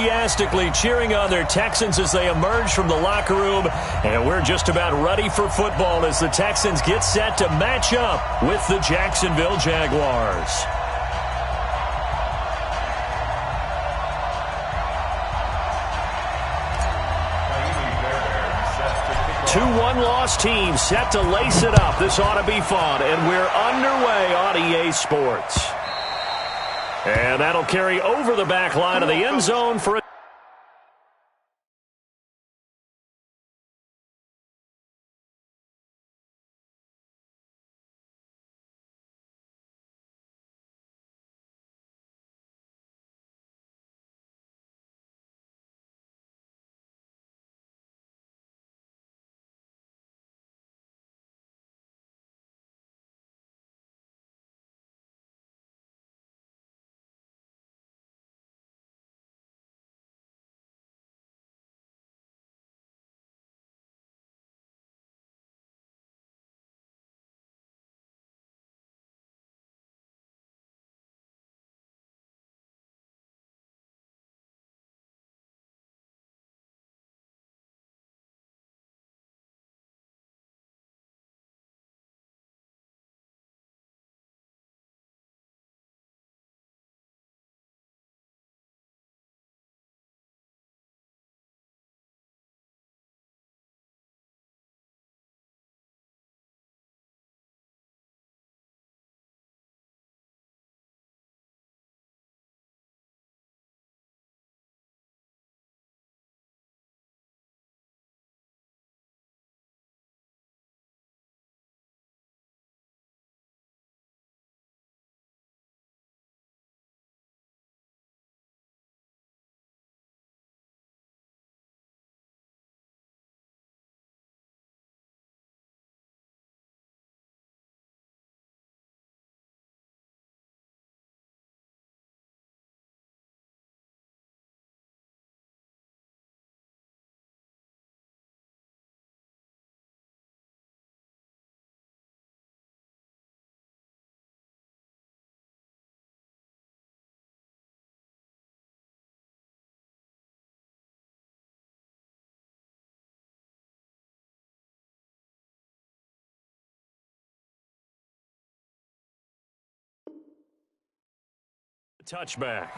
enthusiastically cheering on their Texans as they emerge from the locker room. And we're just about ready for football as the Texans get set to match up with the Jacksonville Jaguars. 2-1 loss team set to lace it up. This ought to be fun, and we're underway on EA Sports. And that'll carry over the back line of the end zone for a touchback.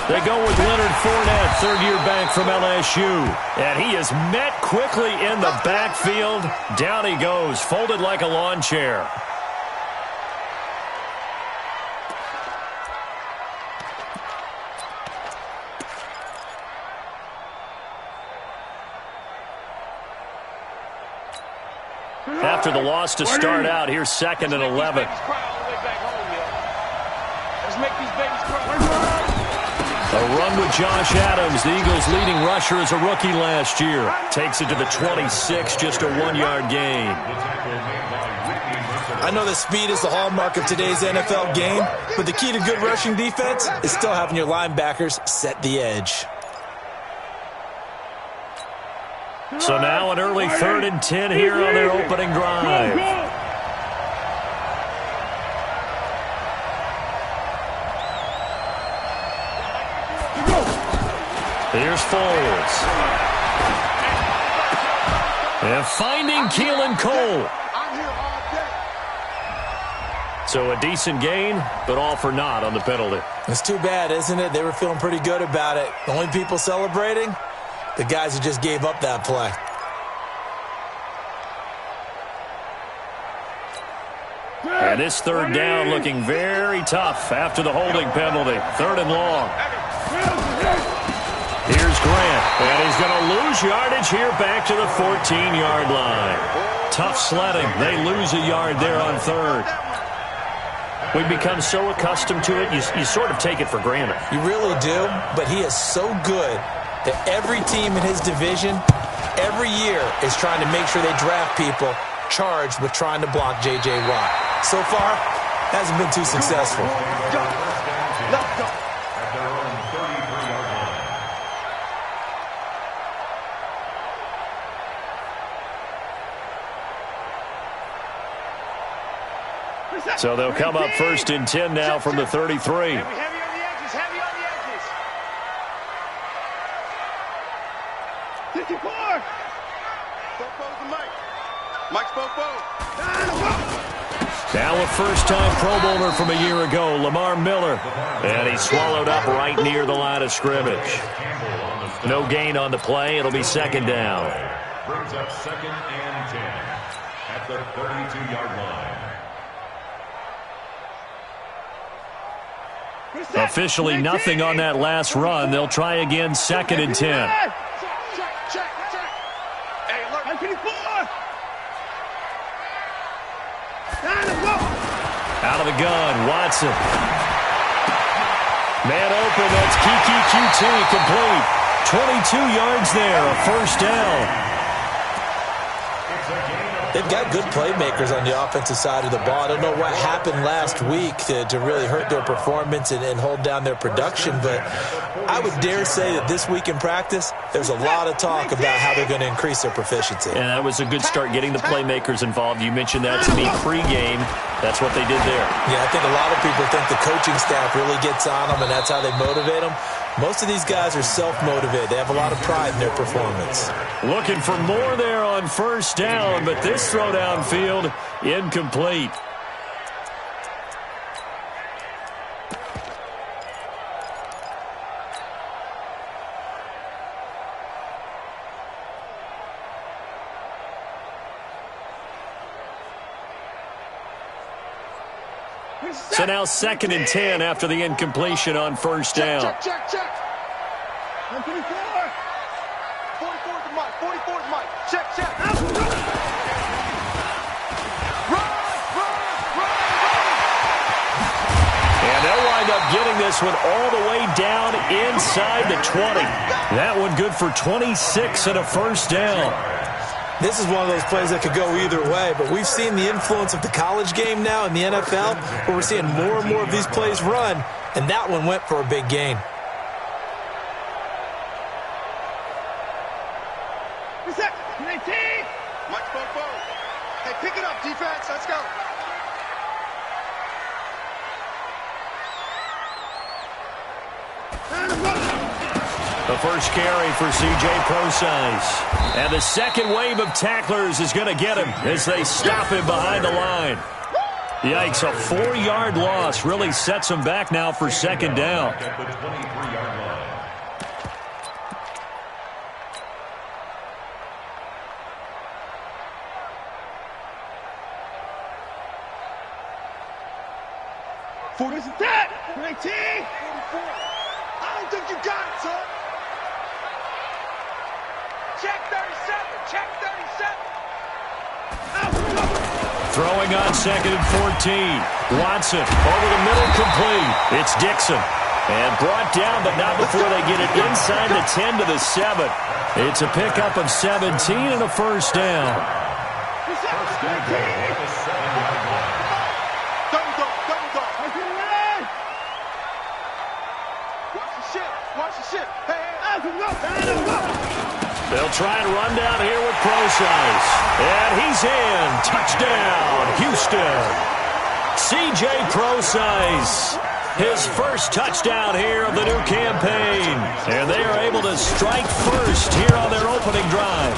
They go with Leonard Fournette, third-year back from LSU. And he is met quickly in the backfield. Down he goes, folded like a lawn chair. After the loss to start out, here's 2nd and 11. Let's make these babies cry. A run with Josh Adams, the Eagles' leading rusher as a rookie last year. Takes it to the 26, just a 1-yard gain. I know that speed is the hallmark of today's NFL game, but the key to good rushing defense is still having your linebackers set the edge. So now an early 3rd and 10 here on their opening drive. Here's Foles. And finding Keelan Cole. So a decent gain, but all for naught on the penalty. It's too bad, isn't it? They were feeling pretty good about it. The only people celebrating, the guys who just gave up that play. And this 3rd down looking very tough after the holding penalty. 3rd and long. Here's Grant, and he's going to lose yardage here back to the 14-yard line. Tough sledding. They lose a yard there on 3rd. We've become so accustomed to it, you sort of take it for granted. You really do, but he is so good that every team in his division, every year, is trying to make sure they draft people charged with trying to block J.J. Watt. So far, hasn't been too successful. Let's go. So they'll come up 1st and 10 now from the 33. Heavy on the edges, heavy on the edges. 54. Bopo's the mic. Mike's Bopo. Now a first-time Pro Bowler from a year ago, Lamar Miller. And he's swallowed up right near the line of scrimmage. No gain on the play. It'll be 2nd down. Brings up 2nd and 10 at the 32-yard line. Officially nothing on that last run. They'll try again, 2nd and 10. Check. Hey, alert. 54. Out of the gun, Watson. Man open, that's Kiki QT, complete. 22 yards there, a 1st down. They've got good playmakers on the offensive side of the ball. I don't know what happened last week to really hurt their performance and hold down their production, but I would dare say that this week in practice, there's a lot of talk about how they're going to increase their proficiency. And that was a good start, getting the playmakers involved. You mentioned that to me pregame. That's what they did there. Yeah, I think a lot of people think the coaching staff really gets on them, and that's how they motivate them. Most of these guys are self-motivated. They have a lot of pride in their performance. Looking for more there on 1st down, but this throw downfield, incomplete. So now 2nd and 10 after the incompletion on 1st down. Check. 124. 44's the mic. 44's the mic. Check. Run. And they'll wind up getting this one all the way down inside the 20. That one good for 26 and a 1st down. This is one of those plays that could go either way, but we've seen the influence of the college game now in the NFL, where we're seeing more and more of these plays run, and that one went for a big gain. Reset. 19. Mike Bopo. Hey, pick it up, defense. Let's go. The first carry for C.J. Prosise. And the second wave of tacklers is going to get him as they stop him behind the line. Yikes, a 4-yard loss really sets him back now for 2nd down. At the 23-yard line. Forty's attack. 19. 44. I don't think you got it, son. Check 37. Check 37. Throwing on 2nd and 14. Watson over the middle, complete. It's Dixon. And brought down, but not before they get it inside the 10 to the 7. It's a pickup of 17 and a 1st down. First and 10 at the 7-yard line. Double dog. Watch the shit. Hey. They'll try and run down here with Prosise. And he's in. Touchdown, Houston. C.J. Prosise, his first touchdown here of the new campaign. And they are able to strike first here on their opening drive.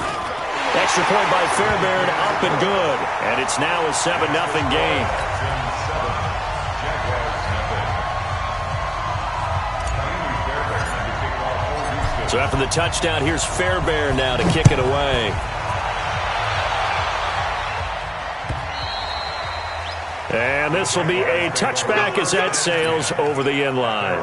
Extra point by Fairbairn, up and good. And it's now a 7-0 game. So after the touchdown, here's Fairbairn now to kick it away. And this will be a touchback as that sails over the end line.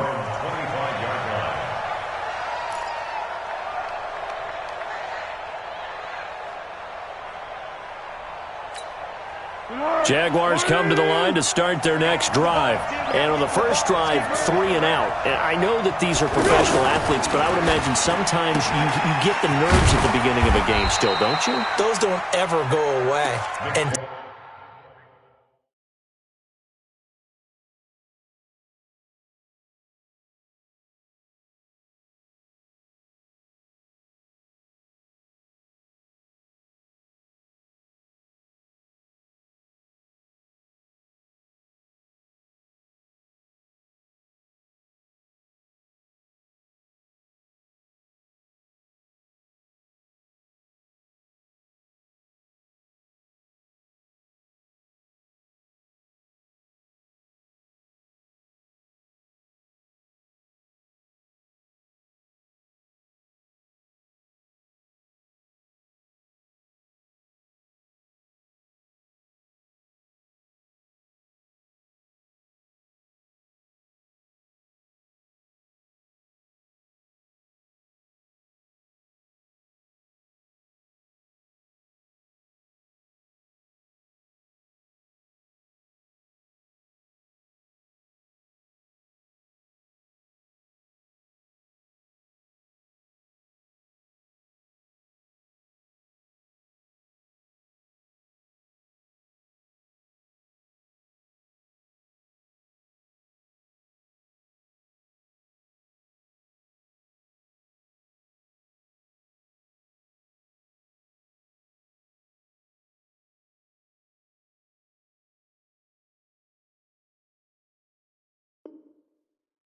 Jaguars come to the line to start their next drive. And on the first drive, 3 and out. And I know that these are professional athletes, but I would imagine sometimes you get the nerves at the beginning of a game still, don't you? Those don't ever go away. And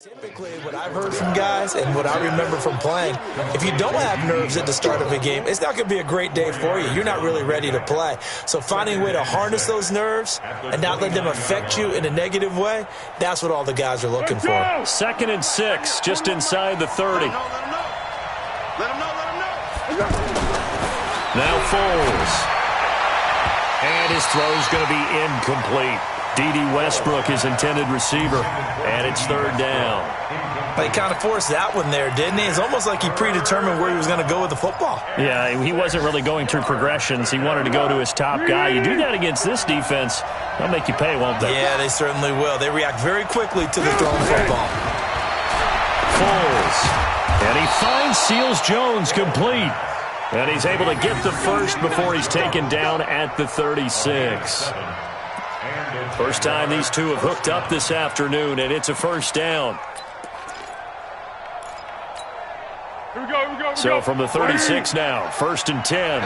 Typically, what I've heard from guys and what I remember from playing, if you don't have nerves at the start of a game, it's not going to be a great day for you. You're not really ready to play. So finding a way to harness those nerves and not let them affect you in a negative way, that's what all the guys are looking for. 2nd and 6, just inside the 30. Let him know. Now Foles. And his throw's going to be incomplete. D.D. Westbrook, his intended receiver, and it's 3rd down. He kind of forced that one there, didn't he? It's almost like he predetermined where he was going to go with the football. Yeah, he wasn't really going through progressions. He wanted to go to his top guy. You do that against this defense, they'll make you pay, won't they? Yeah, they certainly will. They react very quickly to the thrown football. Foles. And he finds Seals-Jones complete. And he's able to get the first before he's taken down at the 36. First time these two have hooked up this afternoon, and it's a 1st down. Here we go. So from the 36 now, 1st and 10.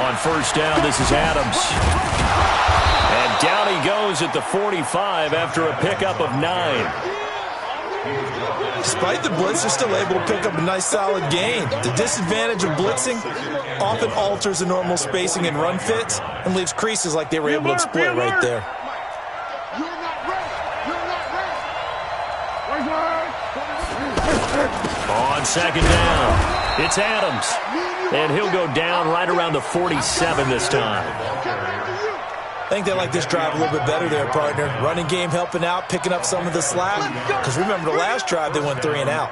On 1st down, this is Adams. And down he goes at the 45 after a pickup of 9. Despite the blitz, they're still able to pick up a nice solid gain. The disadvantage of blitzing often alters the normal spacing and run fits and leaves creases like they were able to exploit right there. You're not ready. On 2nd down, it's Adams. And he'll go down right around the 47 this time. I think they like this drive a little bit better there, partner. Running game helping out, picking up some of the slack. Because remember, the last drive, they went 3 and out.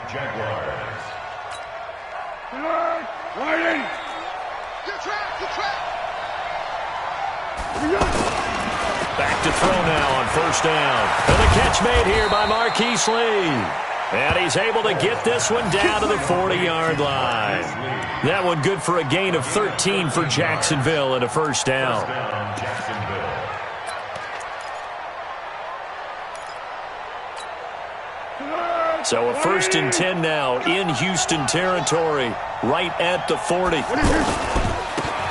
Back to throw now on 1st down. And the catch made here by Marquise Lee. And he's able to get this one down to the 40-yard line. That one good for a gain of 13 for Jacksonville and a 1st down. So a 1st and 10 now in Houston territory, right at the 40.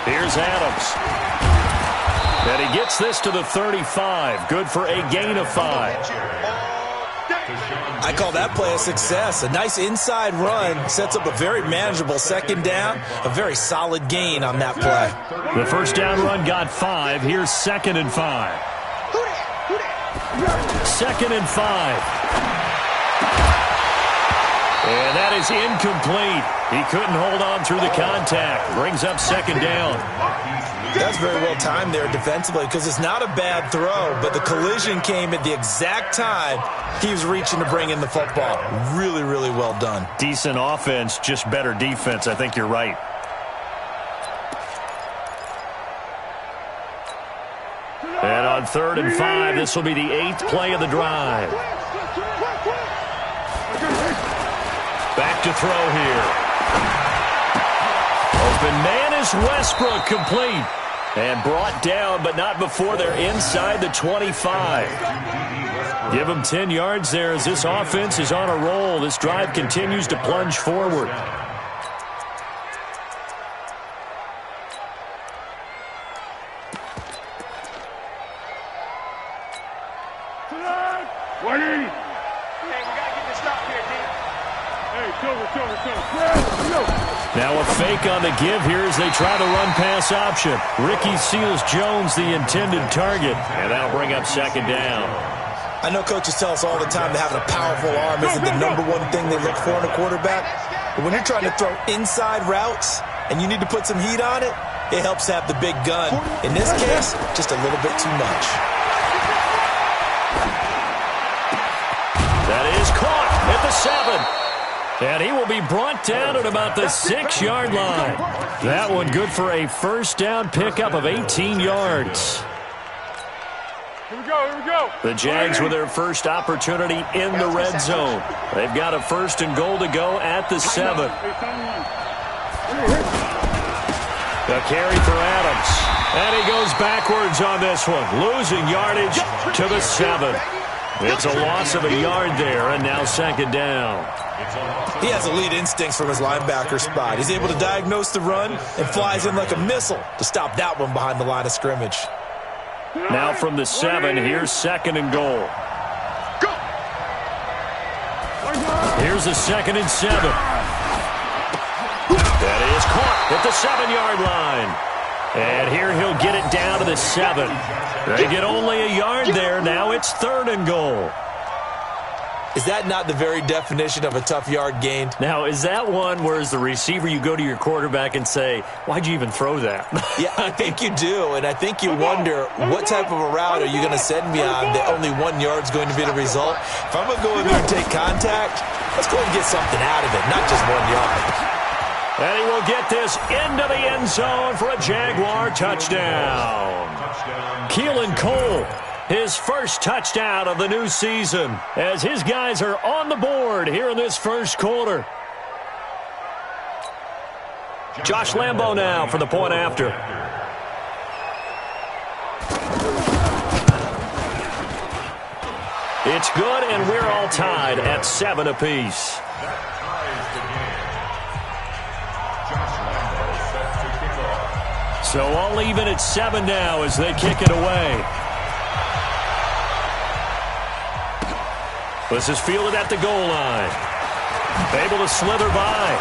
Here's Adams. And he gets this to the 35. Good for a gain of 5. I call that play a success. A nice inside run sets up a very manageable 2nd down. A very solid gain on that play. The 1st down run got 5. Here's 2nd and 5. 2nd and 5. And that is incomplete. He couldn't hold on through the contact. Brings up 2nd down. That's very well timed there defensively because it's not a bad throw, but the collision came at the exact time he was reaching to bring in the football. Really, really well done. Decent offense, just better defense. I think you're right. And on 3rd and 5, this will be the 8th play of the drive. Back to throw here. Open man is Westbrook, complete. And brought down, but not before they're inside the 25. Give them 10 yards there as this offense is on a roll. This drive continues to plunge forward. Now a fake on the give here as they try the run-pass option. Ricky Seals-Jones, the intended target. And that'll bring up 2nd down. I know coaches tell us all the time that having a powerful arm isn't the #1 thing they look for in a quarterback. But when you're trying to throw inside routes and you need to put some heat on it, it helps to have the big gun. In this case, just a little bit too much. That is caught at the 7. And he will be brought down at about the 6-yard line. That one good for a 1st down pickup of 18 yards. Here we go. The Jags with their first opportunity in the red zone. They've got a 1st and goal to go at the 7. The carry for Adams. And he goes backwards on this one, losing yardage to the 7. It's a loss of a yard there, and now 2nd down. He has elite instincts from his linebacker spot. He's able to diagnose the run and flies in like a missile to stop that one behind the line of scrimmage. Now from the 7, here's 2nd and goal. Here's a 2nd and 7. That is caught at the 7-yard line. And here he'll get it down to the 7. They get only a yard there. Now it's 3rd and goal. Is that not the very definition of a tough yard gained? Now, is that one where as the receiver you go to your quarterback and say, why'd you even throw that? Yeah, I think you do, and I think you wonder what type of a route are you going to send me on that only 1 yard's going to be the result? If I'm going to go in there and take contact, let's go and get something out of it, not just 1 yard. And he will get this into the end zone for a Jaguar touchdown. Keelan Cole, his first touchdown of the new season, as his guys are on the board here in this first quarter. Josh Lambo now for the point after. It's good, and we're all tied at 7 apiece. So all even at 7 now as they kick it away. This is fielded at the goal line. Able to slither by.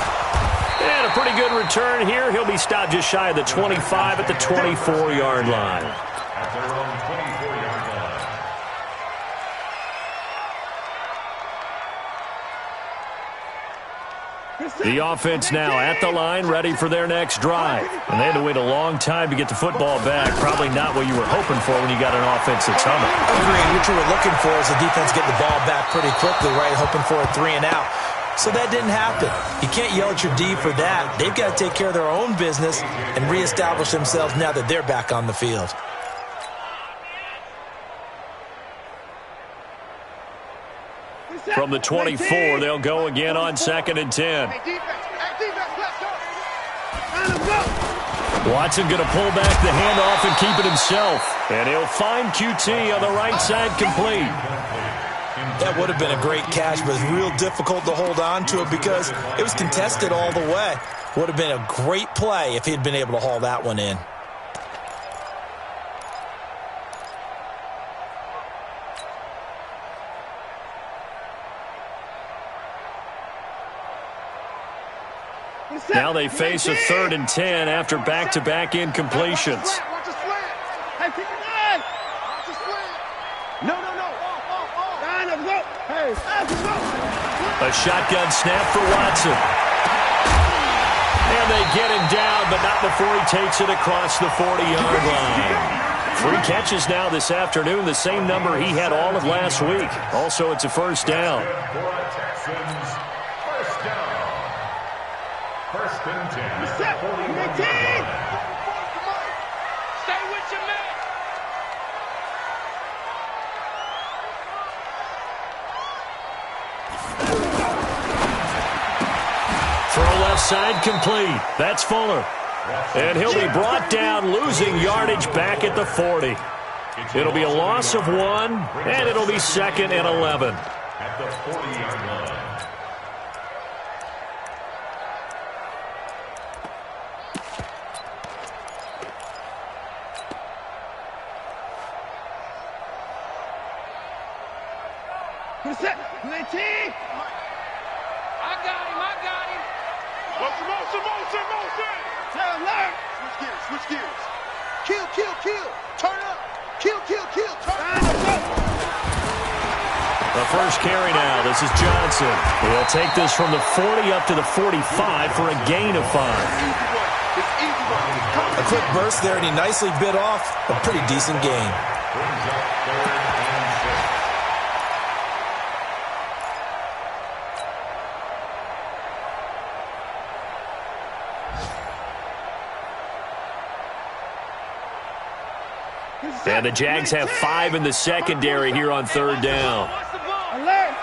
And a pretty good return here. He'll be stopped just shy of the 25 at the 24-yard line. At their own 24-yard line. The offense now at the line, ready for their next drive. And they had to wait a long time to get the football back. Probably not what you were hoping for when you got an offense that's humming. Agreed. What you were looking for is the defense getting the ball back pretty quickly, right? Hoping for a 3 and out. So that didn't happen. You can't yell at your D for that. They've got to take care of their own business and reestablish themselves now that they're back on the field. From the 24, they'll go again on 2nd and 10. Watson going to pull back the handoff and keep it himself. And he'll find QT on the right side complete. That would have been a great catch, but it's real difficult to hold on to it because it was contested all the way. Would have been a great play if he had been able to haul that one in. Now they face a 3rd and 10 after back-to-back incompletions. A shotgun snap for Watson. And they get him down, but not before he takes it across the 40-yard line. 3 catches now this afternoon, the same number he had all of last week. Also, it's a first down. First and 10. Stay with your man. Throw left side complete. That's Fuller. And he'll be brought down, losing yardage back at the 40. It'll be a loss of 1, and it'll be 2nd and 11. At the 40-yard line. Switch gears. Kill. Turn up. Kill. Turn up. The first carry now. This is Johnson. He'll take this from the 40 up to the 45 for a gain of 5. A quick burst there, and he nicely bit off a pretty decent gain. Brings up 3rd and 6. And the Jags have 5 in the secondary here on 3rd down. Alert.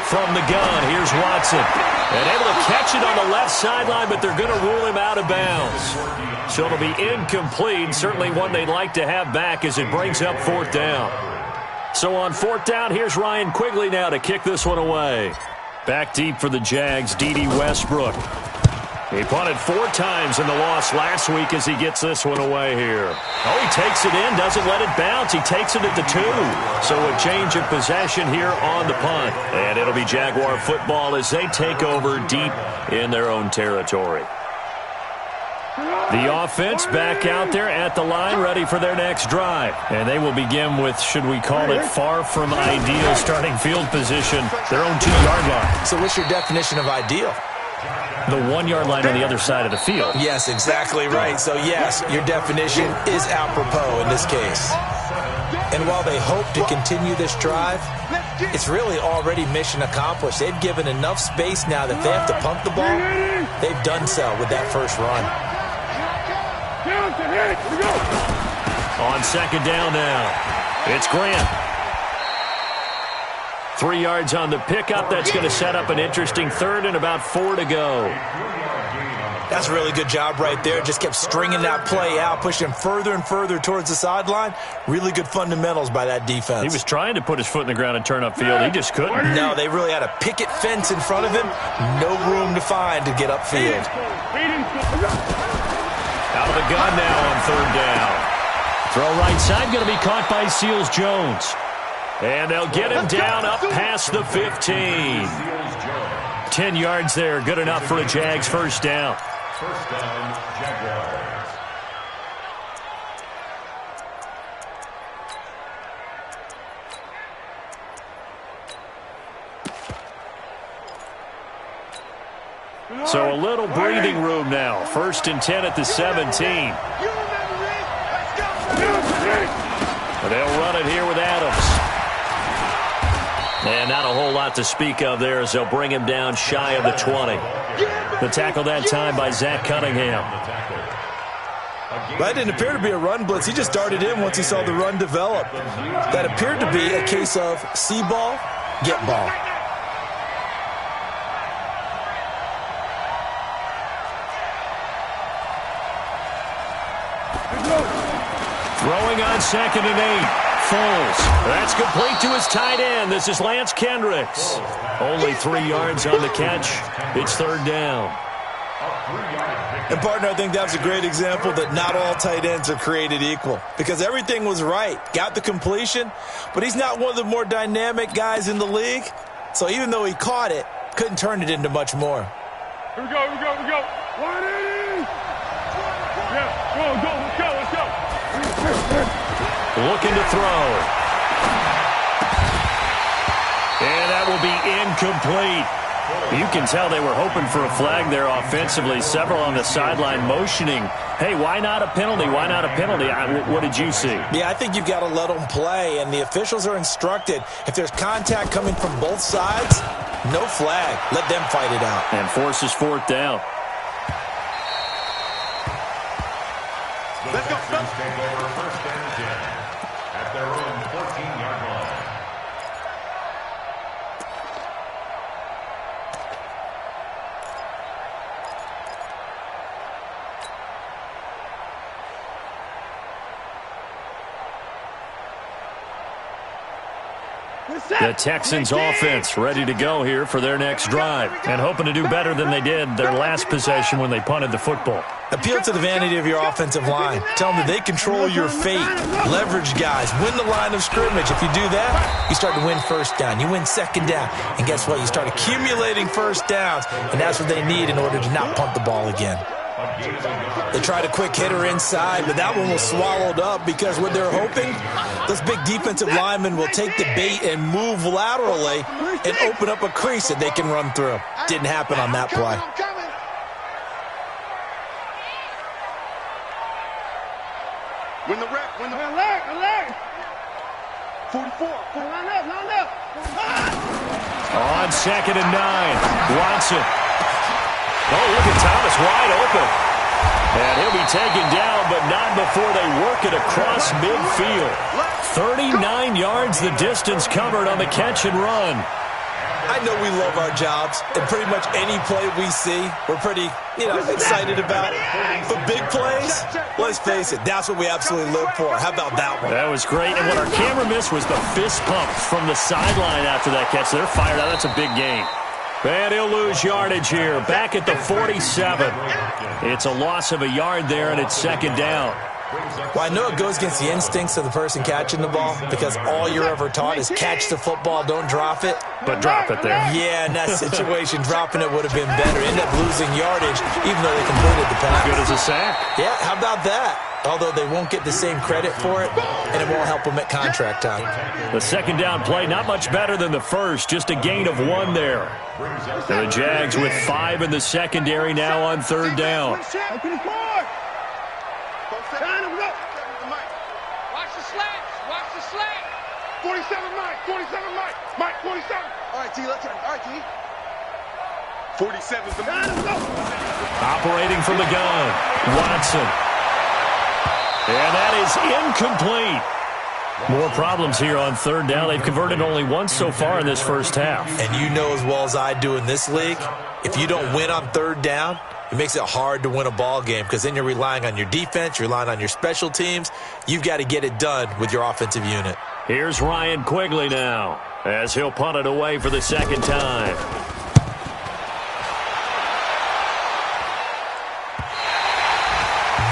From the gun, here's Watson. And able to catch it on the left sideline, but they're going to rule him out of bounds. So it'll be incomplete. Certainly one they'd like to have back as it brings up 4th down. So on 4th down, here's Ryan Quigley now to kick this one away. Back deep for the Jags, D.D. Westbrook. He punted 4 times in the loss last week as he gets this one away here. Oh, he takes it in, doesn't let it bounce. He takes it at the 2. So a change of possession here on the punt. And it'll be Jaguar football as they take over deep in their own territory. The offense back out there at the line, ready for their next drive. And they will begin with, should we call it, far from ideal starting field position, their own 2-yard line. So what's your definition of ideal? The 1-yard line on the other side of the field. Yes, exactly right. So, yes, your definition is apropos in this case. And while they hope to continue this drive, it's really already mission accomplished. They've given enough space now that if they have to punt the ball, they've done so with that first run. On second down now, it's Grant. 3 yards on the pickup. That's going to set up an interesting third and about 4 to go. That's a really good job right there. Just kept stringing that play out, pushing him further and further towards the sideline. Really good fundamentals by that defense. He was trying to put his foot in the ground and turn upfield. He just couldn't. No, they really had a picket fence in front of him. No room to find to get upfield. Out of the gun now on third down. Throw right side, going to be caught by Seals-Jones. And they'll get him down up past the 15. 10 yards there, good enough for a Jags first down. First down, Jaguars. So a little breathing room now. 1st and 10 at the 17. But they'll run it here with Adams. And not a whole lot to speak of there as they'll bring him down shy of the 20. The tackle that time by Zach Cunningham. That didn't appear to be a run blitz. He just darted in once he saw the run develop. That appeared to be a case of see ball, get ball. Throwing on 2nd and 8. Foles. That's complete to his tight end. This is Lance Kendricks. Only 3 yards on the catch. It's third down. And, partner, I think that was a great example that not all tight ends are created equal because everything was right. Got the completion, but he's not one of the more dynamic guys in the league. So even though he caught it, couldn't turn it into much more. Here we go, here we go, here we go. 180. Yeah, let's go. Looking to throw. And that will be incomplete. You can tell they were hoping for a flag there offensively. Several on the sideline motioning. Hey, why not a penalty? Why not a penalty? What did you see? Yeah, I think you've got to let them play, and the officials are instructed. If there's contact coming from both sides, no flag. Let them fight it out. And forces 4th down. Let's go. Take over 1st and 10 at their own 14-yard line. The Texans offense ready to go here for their next drive and hoping to do better than they did their last possession when they punted the football. Appeal to the vanity of your offensive line. Tell them that they control your fate. Leverage guys. Win the line of scrimmage. If you do that, you start to win first down. You win second down. And guess what? You start accumulating first downs, and that's what they need in order to not punt the ball again. They tried a quick hitter inside, but that one was swallowed up because what they're hoping, those big defensive linemen will take the bait and move laterally and open up a crease that they can run through. Didn't happen on that play. Win the rep, win the leg. 44, line up. On 2nd and 9, Watson. Oh, look at Thomas wide open. And he'll be taken down, but not before they work it across midfield. 39 yards the distance covered on the catch and run. I know we love our jobs, and pretty much any play we see, we're pretty, excited about. But big plays, let's face it, that's what we absolutely live for. How about that one? That was great. And what our camera missed was the fist pump from the sideline after that catch. They're fired out. That's a big game. And he'll lose yardage here. Back at the 47. It's a loss of a yard there, and it's second down. Well, I know it goes against the instincts of the person catching the ball because all you're ever taught is catch the football, don't drop it. But drop it there. Yeah, in that situation, dropping it would have been better. End up losing yardage even though they completed the pass. Good as a sack. Yeah, how about that? Although they won't get the same credit for it, and it won't help them at contract time. The second down play, not much better than the first, just a gain of 1 there. And the Jags with 5 in the secondary now on third down. Watch the slants. Watch the slant. 47, Mike. 47, Mike. Mike, 47. All right, T. Let's turn. All right, T. 47's the man. Operating from the gun, Watson. And that is incomplete. More problems here on third down. They've converted only once so far in this first half. And you know as well as I do in this league, if you don't win on third down, it makes it hard to win a ball game because then you're relying on your defense, you're relying on your special teams. You've got to get it done with your offensive unit. Here's Ryan Quigley now as he'll punt it away for the second time.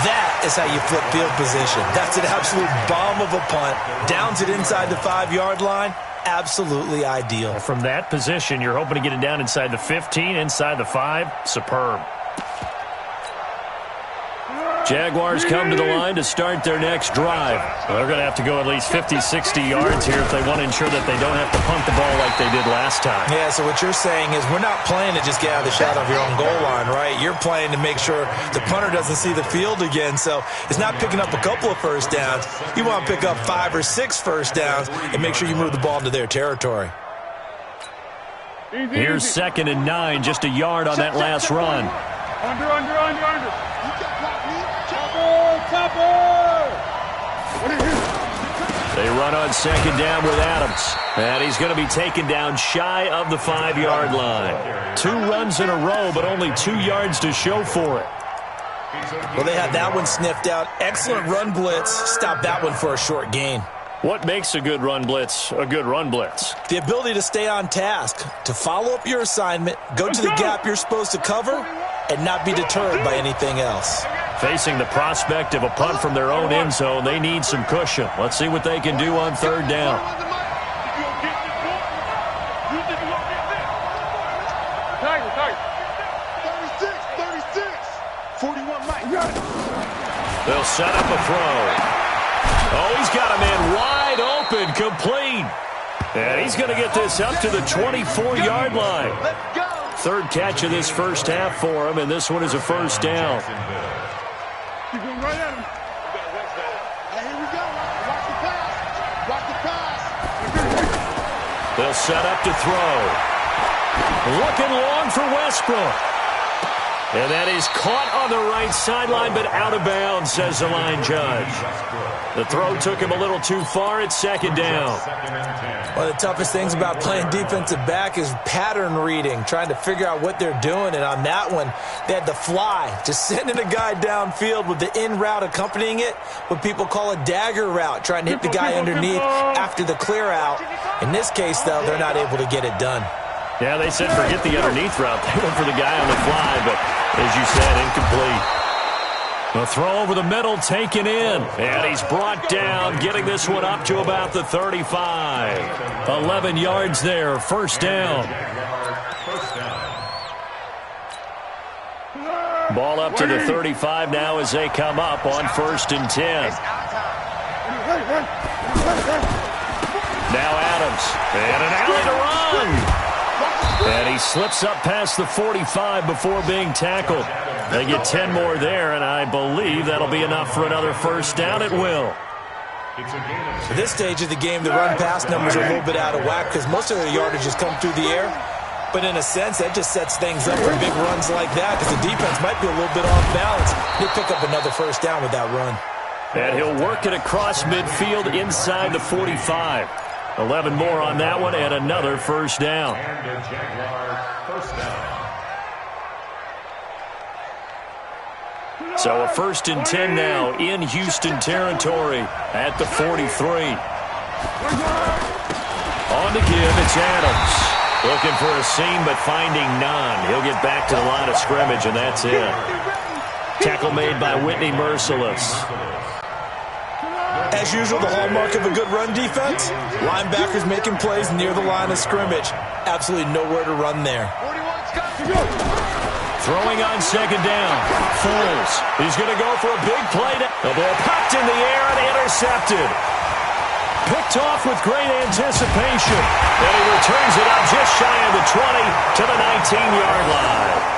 That is how you flip field position. That's an absolute bomb of a punt. Downs it inside the 5-yard line. Absolutely ideal. From that position, you're hoping to get it down inside the 15, inside the 5. Superb. Jaguars come to the line to start their next drive. Well, they're going to have to go at least 50, 60 yards here if they want to ensure that they don't have to punt the ball like they did last time. Yeah, so what you're saying is we're not playing to just get out of the shadow of your own goal line, right? You're playing to make sure the punter doesn't see the field again. So it's not picking up a couple of first downs. You want to pick up 5 or 6 first downs and make sure you move the ball into their territory. Here's 2nd and 9, just a yard on that last run. Under. They run on second down with Adams. And he's going to be taken down shy of the 5-yard line. 2 runs in a row, but only 2 yards to show for it. Well, they had that one sniffed out. Excellent run blitz. Stop that one for a short gain. What makes a good run blitz a good run blitz? The ability to stay on task, to follow up your assignment, go to the gap you're supposed to cover, and not be deterred by anything else. Facing the prospect of a punt from their own end zone, they need some cushion. Let's see what they can do on third down. They'll set up a throw. Oh, he's got a man wide open, complete. And he's going to get this up to the 24-yard line. Third catch of this first half for him, and this one is a first down. Keep going right at him. Here we go. Watch the pass. Watch the pass. They'll set up to throw. Looking long for Westbrook. And that is caught on the right sideline, but out of bounds, says the line judge. The throw took him a little too far. It's second down. One of the toughest things about playing defensive back is pattern reading, trying to figure out what they're doing. And on that one, they had the fly, just sending a guy downfield with the in route accompanying it, what people call a dagger route, trying to hit the guy underneath after the clear out. In this case, though, they're not able to get it done. Yeah, they said forget the underneath route. They went for the guy on the fly, but as you said, incomplete. The throw over the middle taken in, and he's brought down, getting this one up to about the 35. 11 yards there, first down. Ball up to the 35 now as they come up on 1st and 10. Now Adams, and an alley to run. And he slips up past the 45 before being tackled. They get 10 more there, and I believe that'll be enough for another first down. It will. At this stage of the game, the run-pass numbers are a little bit out of whack because most of their yardage has come through the air. But in a sense, that just sets things up for big runs like that because the defense might be a little bit off balance. He'll pick up another first down with that run. And he'll work it across midfield inside the 45. 11 more on that one and another first down. So a 1st and 10 now in Houston territory at the 43. On to give, it's Adams. Looking for a seam, but finding none. He'll get back to the line of scrimmage, and that's it. Tackle made by Whitney Merciless. As usual, the hallmark of a good run defense, linebackers making plays near the line of scrimmage. Absolutely nowhere to run there. Throwing on second down. Foles. He's going to go for a big play. The ball popped in the air and intercepted. Picked off with great anticipation. And he returns it up just shy of the 20 to the 19-yard line.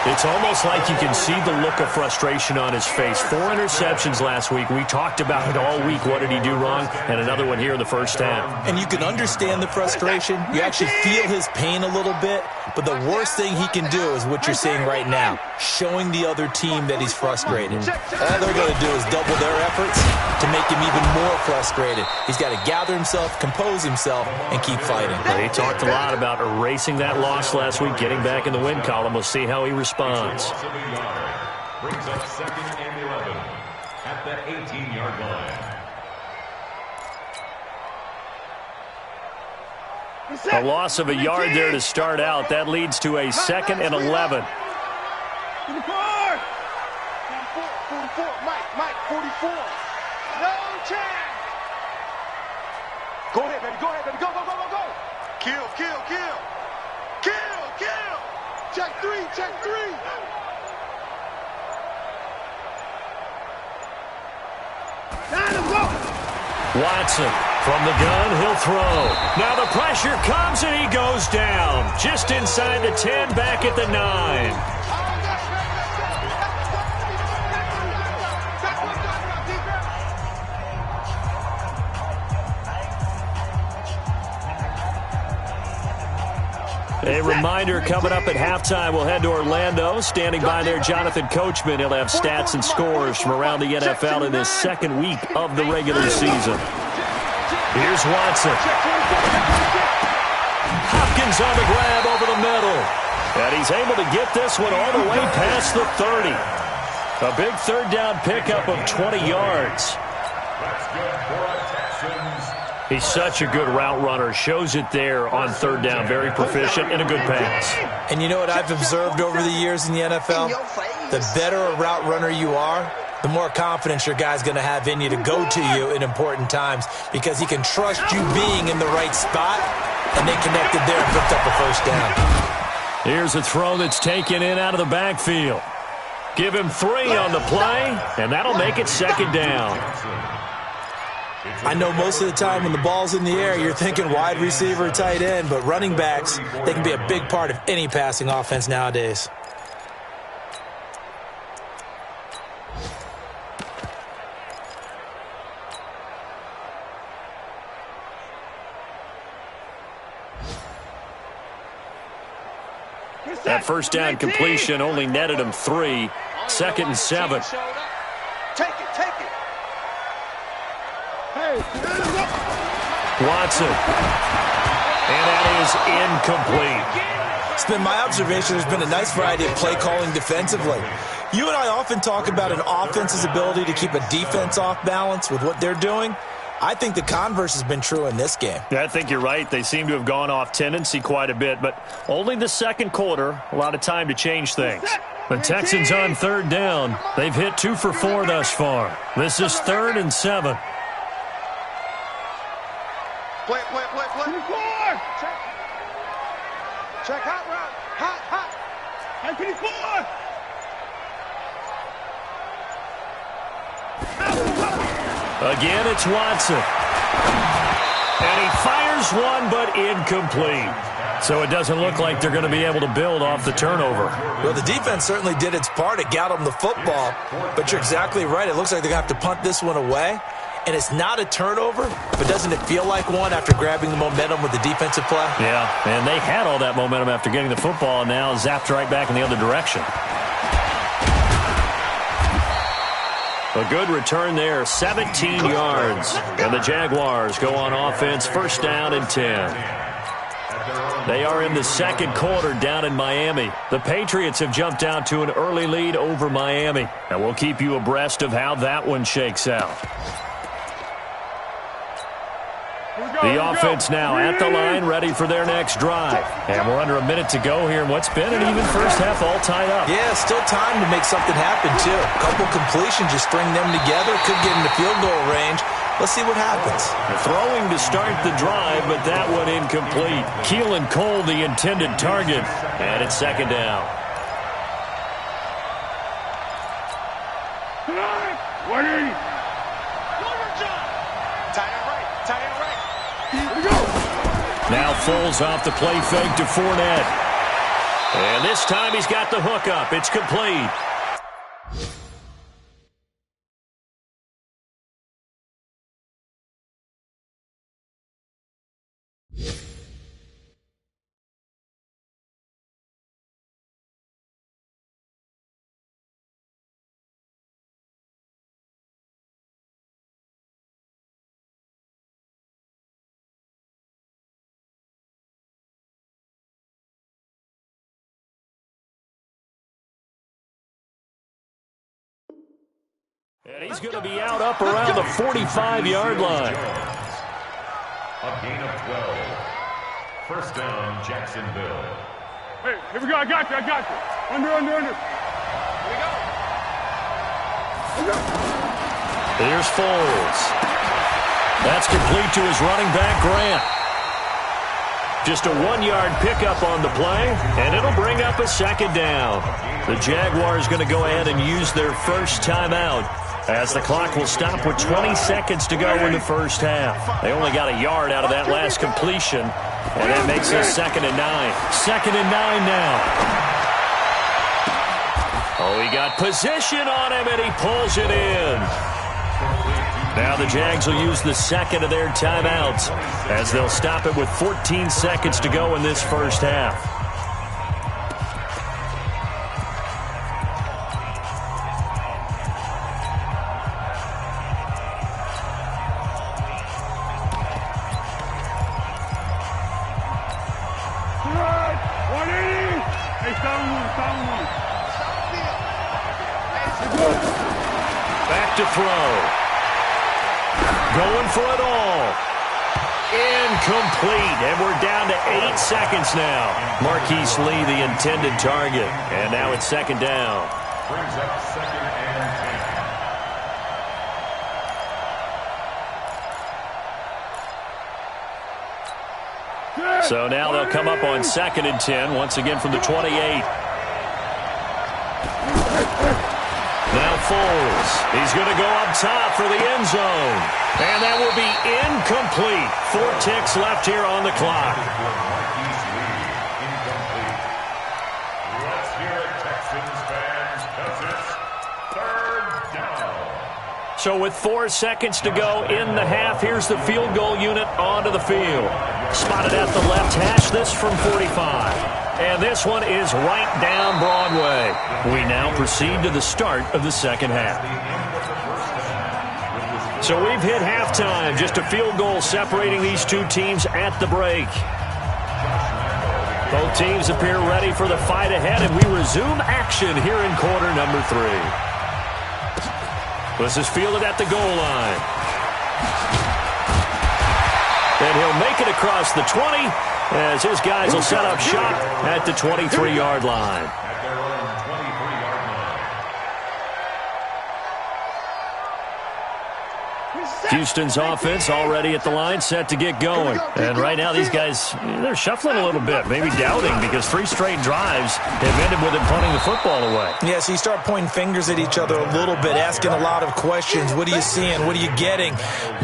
It's almost like you can see the look of frustration on his face. 4 interceptions last week. We talked about it all week. What did he do wrong? And another one here in the first half. And you can understand the frustration. You actually feel his pain a little bit. But the worst thing he can do is what you're seeing right now, showing the other team that he's frustrated. All they're going to do is double their efforts to make him even more frustrated. He's got to gather himself, compose himself, and keep fighting. They talked a lot about erasing that loss last week, getting back in the win column. We'll see how he responds. Brings up 2nd and 11 at the 18-yard line. A loss of a yard there to start out. That leads to a 2nd and 11. 44, Mike, 44. No chance. Go ahead, baby, go. Kill. Check three. Watson from the gun, he'll throw. Now the pressure comes and he goes down. Just inside the 10, back at the 9. A reminder coming up at halftime. We'll head to Orlando. Standing by there, Jonathan Coachman. He'll have stats and scores from around the NFL in this second week of the regular season. Here's Watson. Hopkins on the grab over the middle. And he's able to get this one all the way past the 30. A big third down pickup of 20 yards. That's good for a Texans. He's such a good route runner. Shows it there on third down. Very proficient and a good pass. And you know what I've observed over the years in the NFL? The better a route runner you are, the more confidence your guy's going to have in you to go to you in important times because he can trust you being in the right spot, and they connected there and picked up a first down. Here's a throw that's taken in out of the backfield. Give him 3 on the play, and that'll make it second down. I know most of the time when the ball's in the air, you're thinking wide receiver, tight end, but running backs, they can be a big part of any passing offense nowadays. That first down completion only netted him 3. 2nd and 7. Take it. Watson. And that is incomplete. It's been my observation there's been a nice variety of play calling defensively. You and I often talk about an offense's ability to keep a defense off balance with what they're doing. I think the converse has been true in this game. Yeah, I think you're right. They seem to have gone off tendency quite a bit, but only the second quarter, a lot of time to change things. The Texans on third down. They've hit 2 for 4 thus far. This is 3rd and 7. Play. 24. Check hot route. Hot. 54. Again, it's Watson. And he fires one, but incomplete. So it doesn't look like they're going to be able to build off the turnover. Well, the defense certainly did its part to get them the football, but you're exactly right. It looks like they're going to have to punt this one away. And it's not a turnover, but doesn't it feel like one after grabbing the momentum with the defensive play? Yeah, and they had all that momentum after getting the football, and now zapped right back in the other direction. A good return there, 17 yards. And the Jaguars go on offense, first down and 10. They are in the second quarter down in Miami. The Patriots have jumped out to an early lead over Miami. And we'll keep you abreast of how that one shakes out. Here we go. The offense now at the line, ready for their next drive. And we're under a minute to go here in what's been an even first half all tied up. Yeah, still time to make something happen, too. A couple completions, just string them together, could get into field goal range. Let's see what happens. Throwing to start the drive, but that one incomplete. Keelan Cole, the intended target, and it's second down. 180. Now Foles off the play fake to Fournette. And this time he's got the hook up. It's complete. And he's going to be out up around the 45-yard line. A gain of 12. First down, Jacksonville. Hey, here we go. I got you. Under. Here we go. Here's Foles. That's complete to his running back, Grant. Just a 1-yard pickup on the play, and it'll bring up a second down. The Jaguars going to go ahead and use their first timeout, as the clock will stop with 20 seconds to go in the first half. They only got a yard out of that last completion, and that makes it 2nd and 9. 2nd and 9 now. Oh, he got position on him, and he pulls it in. Now the Jags will use the second of their timeouts, as they'll stop it with 14 seconds to go in this first half. Back to throw. Going for it all. Incomplete. And we're down to 8 seconds now. Marquise Lee, the intended target. And now it's second down. Brings up 2nd and 10. So now they'll come up on 2nd and 10, once again from the 28. Now Foles. He's going to go up top for the end zone. And that will be incomplete. 4 ticks left here on the clock. Marquise Lee, incomplete. Let's hear it, Texans fans, because it's 3rd down. So with 4 seconds to go in the half, here's the field goal unit onto the field. Spotted at the left hash, this from 45. And this one is right down Broadway. We now proceed to the start of the second half. So we've hit halftime. Just a field goal separating these two teams at the break. Both teams appear ready for the fight ahead, and we resume action here in quarter number 3. This is fielded at the goal line. And he'll make it across the 20, as his guys will set up shop at the 23-yard line. At their own 23-yard line. Houston's offense already at the line, set to get going. And right now these guys, they're shuffling a little bit, maybe doubting, because 3 straight drives have ended with them punting the football away. Yeah, so you start pointing fingers at each other a little bit, asking a lot of questions. What are you seeing? What are you getting?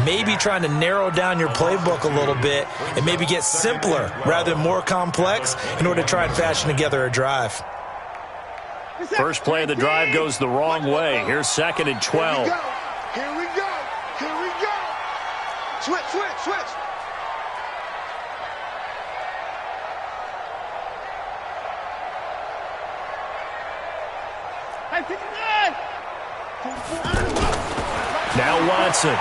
Maybe trying to narrow down your playbook a little bit and maybe get simpler rather than more complex in order to try and fashion together a drive. First play of the drive goes the wrong way. Here's 2nd and 12. Here we go. Switch. Now Watson.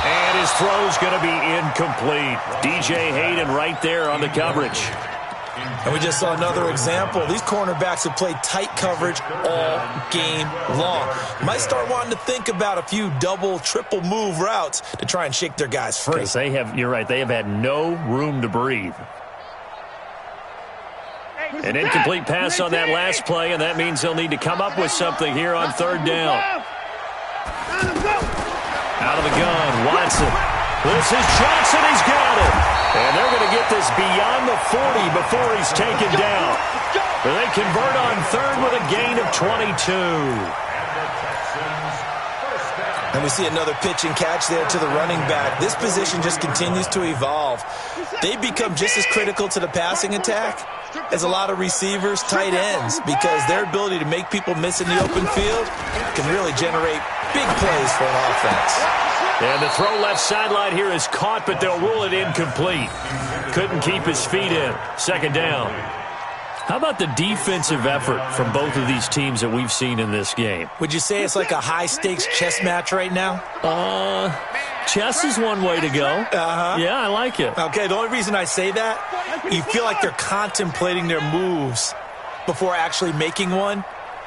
And his throw's going to be incomplete. DJ Hayden right there on the coverage. And we just saw another example. These cornerbacks have played tight coverage all game long. Might start wanting to think about a few double, triple move routes to try and shake their guys free. Because you're right, they have had no room to breathe. An incomplete pass on that last play, and that means they'll need to come up with something here on third down. Out of the gun, Watson. This is Johnson. He's got it. And they're going to get this beyond the 40 before he's taken down. They convert on third with a gain of 22. And we see another pitch and catch there to the running back. This position just continues to evolve. They become just as critical to the passing attack as a lot of receivers, tight ends, because their ability to make people miss in the open field can really generate big plays for an offense. And the throw left sideline here is caught, but they'll rule it incomplete. Couldn't keep his feet in. Second down. How about the defensive effort from both of these teams that we've seen in this game? Would you say it's like a high-stakes chess match right now? Chess is one way to go. Yeah, I like it. Okay, the only reason I say that, you feel like they're contemplating their moves before actually making one,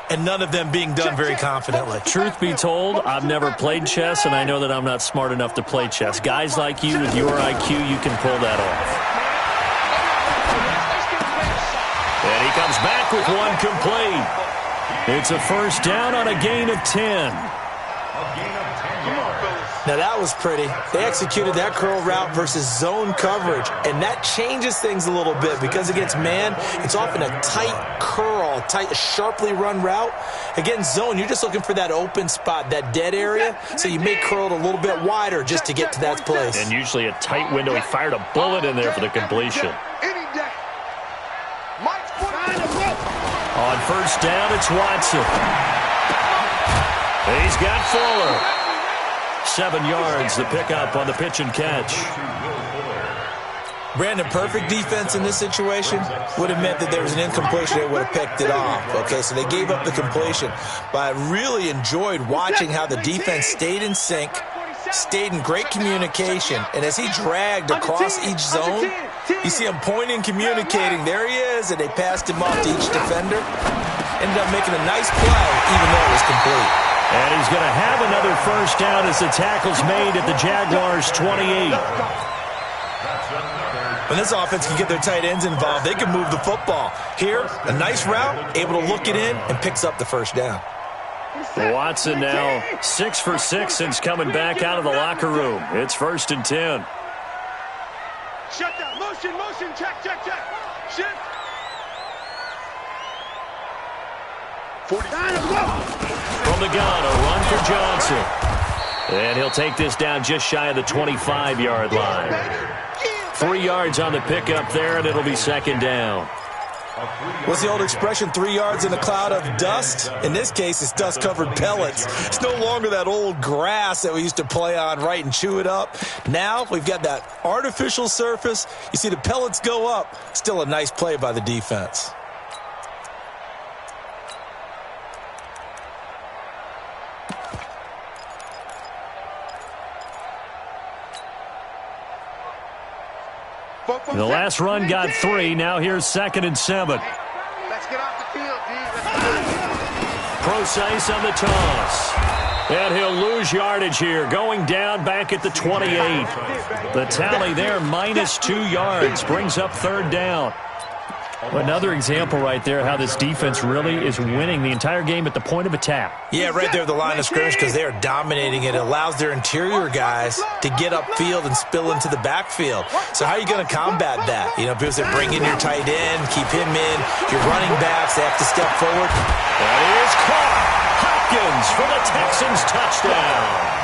and none of them being done very confidently. Truth be told, I've never played chess, and I know that I'm not smart enough to play chess. Guys like you with your IQ, you can pull that off. And he comes back with one complete. It's a first down on a gain of 10. Now that was pretty. They executed that curl route versus zone coverage, and that changes things a little bit because against man, it's often a tight curl, tight, sharply run route. Against zone, you're just looking for that open spot, that dead area, so you may curl it a little bit wider just to get to that place. And usually a tight window. He fired a bullet in there for the completion. On first down, it's Watson. He's got Fuller. 7 yards, the pickup on the pitch and catch. Brandon, perfect defense in this situation would have meant that there was an incompletion. They would have picked it off. Okay, so they gave up the completion. But I really enjoyed watching how the defense stayed in sync, stayed in great communication. And as he dragged across each zone, you see him pointing, communicating. There he is, and they passed him off to each defender. Ended up making a nice play, even though it was complete. And he's going to have another first down as the tackle's made at the Jaguars' 28. When this offense can get their tight ends involved, they can move the football. Here, a nice route, able to look it in, and picks up the first down. Watson now 6 for 6 since coming back out of the locker room. It's 1st and 10. Shut down. Motion, check. Shift. 49 of them. From the gun, a run for Johnson. And he'll take this down just shy of the 25-yard line. 3 yards on the pickup there, and it'll be second down. What's the old expression, 3 yards in a cloud of dust? In this case, it's dust-covered pellets. It's no longer that old grass that we used to play on, right, and chew it up. Now we've got that artificial surface. You see the pellets go up. Still a nice play by the defense. The last run got 3. Now here's 2nd and 7. Let's get off the field, D. Procise on the toss. And he'll lose yardage here. Going down back at the 28. The tally there, -2 yards. Brings up third down. Another example right there how this defense really is winning the entire game at the point of attack. Yeah, right there at the line of scrimmage because they are dominating it. It allows their interior guys to get upfield and spill into the backfield. So how are you going to combat that? You know, people say bring in your tight end, keep him in. Your running backs, they have to step forward. That is caught. Hopkins for the Texans touchdown.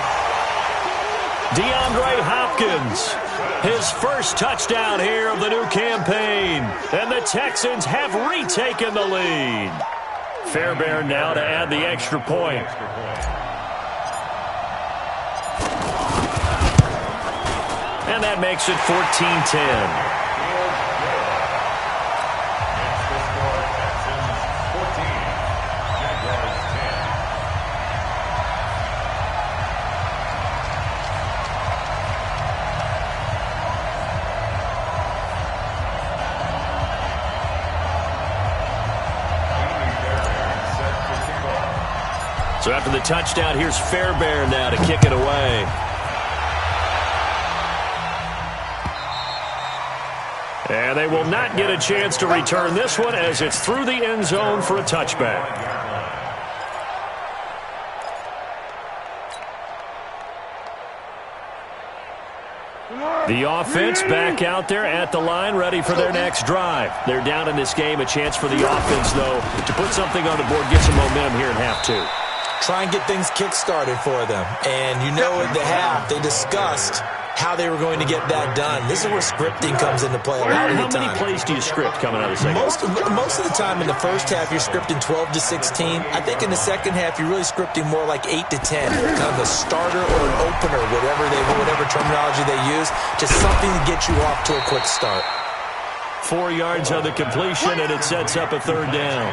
DeAndre Hopkins, his first touchdown here of the new campaign. And the Texans have retaken the lead. Fairbairn now to add the extra point. And that makes it 14-10. So after the touchdown, here's Fairbairn now to kick it away. And they will not get a chance to return this one as it's through the end zone for a touchback. The offense back out there at the line, ready for their next drive. They're down in this game. A chance for the offense, though, to put something on the board, get some momentum here in half two. Try and get things kick-started for them. And you know at the half, they discussed how they were going to get that done. This is where scripting comes into play a lot of the time. How many plays do you script coming out of the second? Most of the time in the first half, you're scripting 12 to 16. I think in the second half, you're really scripting more like 8 to 10. Kind of a starter or an opener, whatever terminology they use. Just something to get you off to a quick start. 4 yards on the completion, and it sets up a third down.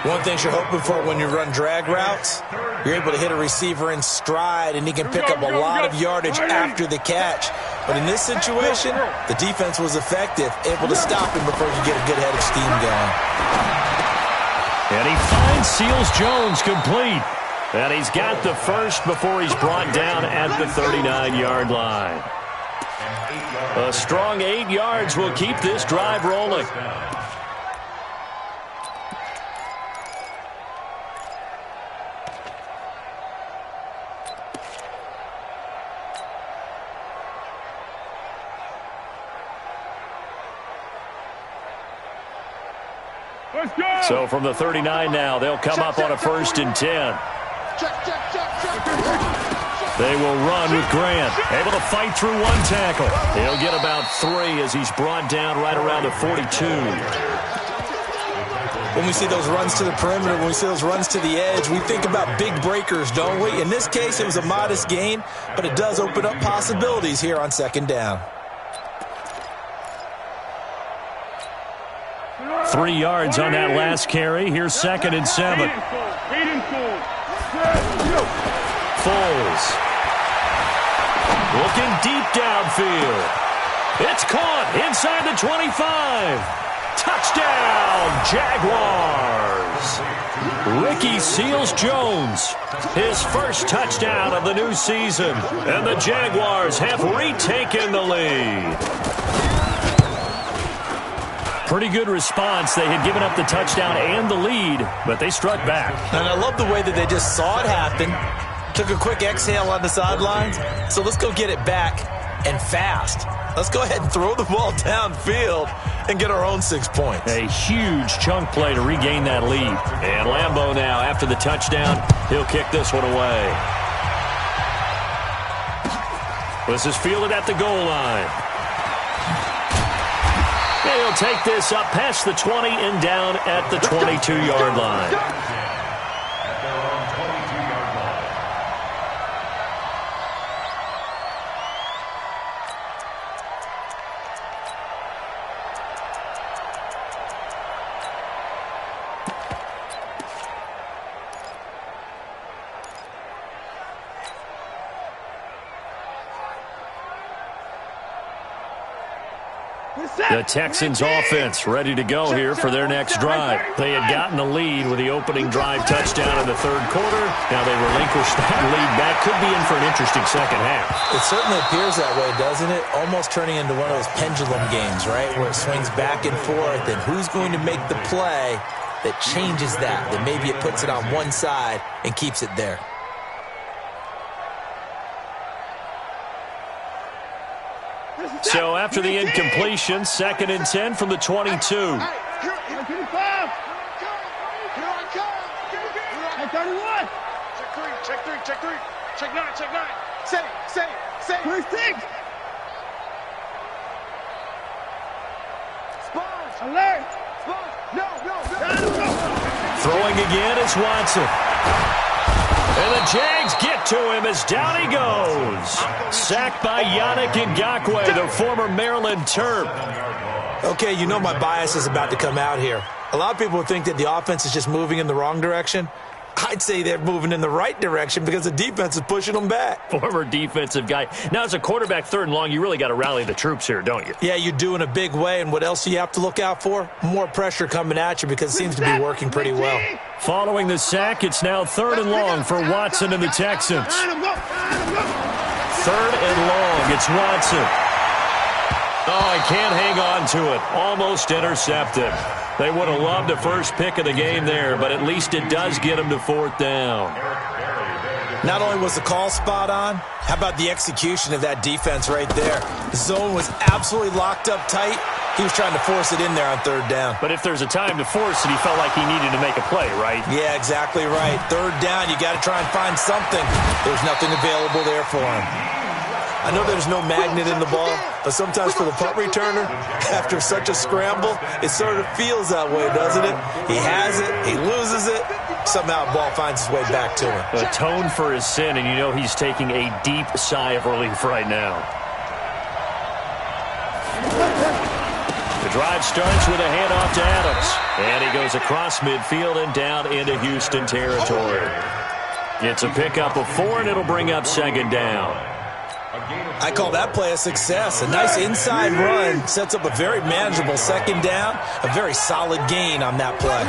One thing you're hoping for when you run drag routes, you're able to hit a receiver in stride, and he can pick up a lot of yardage after the catch. But in this situation, the defense was effective, able to stop him before he could get a good head of steam going. And he finds Seals-Jones complete. And he's got the first before he's brought down at the 39-yard line. A strong 8 yards will keep this drive rolling. So from the 39 now, they'll come up on a 1st and 10. They will run with Grant, able to fight through one tackle. He'll get about 3 as he's brought down right around the 42. When we see those runs to the perimeter, when we see those runs to the edge, we think about big breakers, don't we? In this case, it was a modest gain, but it does open up possibilities here on 2nd down. 3 yards on that last carry. Here's 2nd and 7. Foles. Looking deep downfield. It's caught inside the 25. Touchdown, Jaguars. Ricky Seals-Jones, his first touchdown of the new season. And the Jaguars have retaken the lead. Pretty good response. They had given up the touchdown and the lead, but they struck back. And I love the way that they just saw it happen, took a quick exhale on the sidelines. So let's go get it back and fast. Let's go ahead and throw the ball downfield and get our own 6 points. A huge chunk play to regain that lead. And Lambeau now, after the touchdown, he'll kick this one away. This is fielded at the goal line. He'll take this up past the 20 and down at the 22-yard line. The Texans offense ready to go here for their next drive. They had gotten the lead with the opening drive touchdown in the 3rd quarter. Now they relinquish that lead back. Could be in for an interesting second half. It certainly appears that way, doesn't it? Almost turning into one of those pendulum games, right? Where it swings back and forth, and who's going to make the play that changes that maybe it puts it on one side and keeps it there. So after the incompletion, 2nd and 10 from the 22. Check 3. Check 9. Say. Sponge. Alert. Sponge. No. Throwing again is Watson. And the Jags get to him as down he goes. Sacked by Yannick Ngakoue, the former Maryland Terp. Okay, you know my bias is about to come out here. A lot of people would think that the offense is just moving in the wrong direction. I'd say they're moving in the right direction because the defense is pushing them back. Former defensive guy. Now, as a quarterback, 3rd and long, you really got to rally the troops here, don't you? Yeah, you do in a big way, and what else do you have to look out for? More pressure coming at you because it seems to be working pretty well. Following the sack, it's now 3rd and long for Watson and the Texans. 3rd and long, it's Watson. Oh, he can't hang on to it. Almost intercepted. They would have loved the first pick of the game there, but at least it does get him to 4th down. Not only was the call spot on, how about the execution of that defense right there? The zone was absolutely locked up tight. He was trying to force it in there on 3rd down. But if there's a time to force it, he felt like he needed to make a play, right? Yeah, exactly right. 3rd down, you got to try and find something. There's nothing available there for him. I know there's no magnet in the ball, but sometimes for the punt returner, after such a scramble, it sort of feels that way, doesn't it? He has it, he loses it, somehow the ball finds its way back to him. Atone for his sin, and you know he's taking a deep sigh of relief right now. The drive starts with a handoff to Adams, and he goes across midfield and down into Houston territory. It's a pickup of 4, and it'll bring up 2nd down. I call that play a success. A nice inside run sets up a very manageable 2nd down. A very solid gain on that play.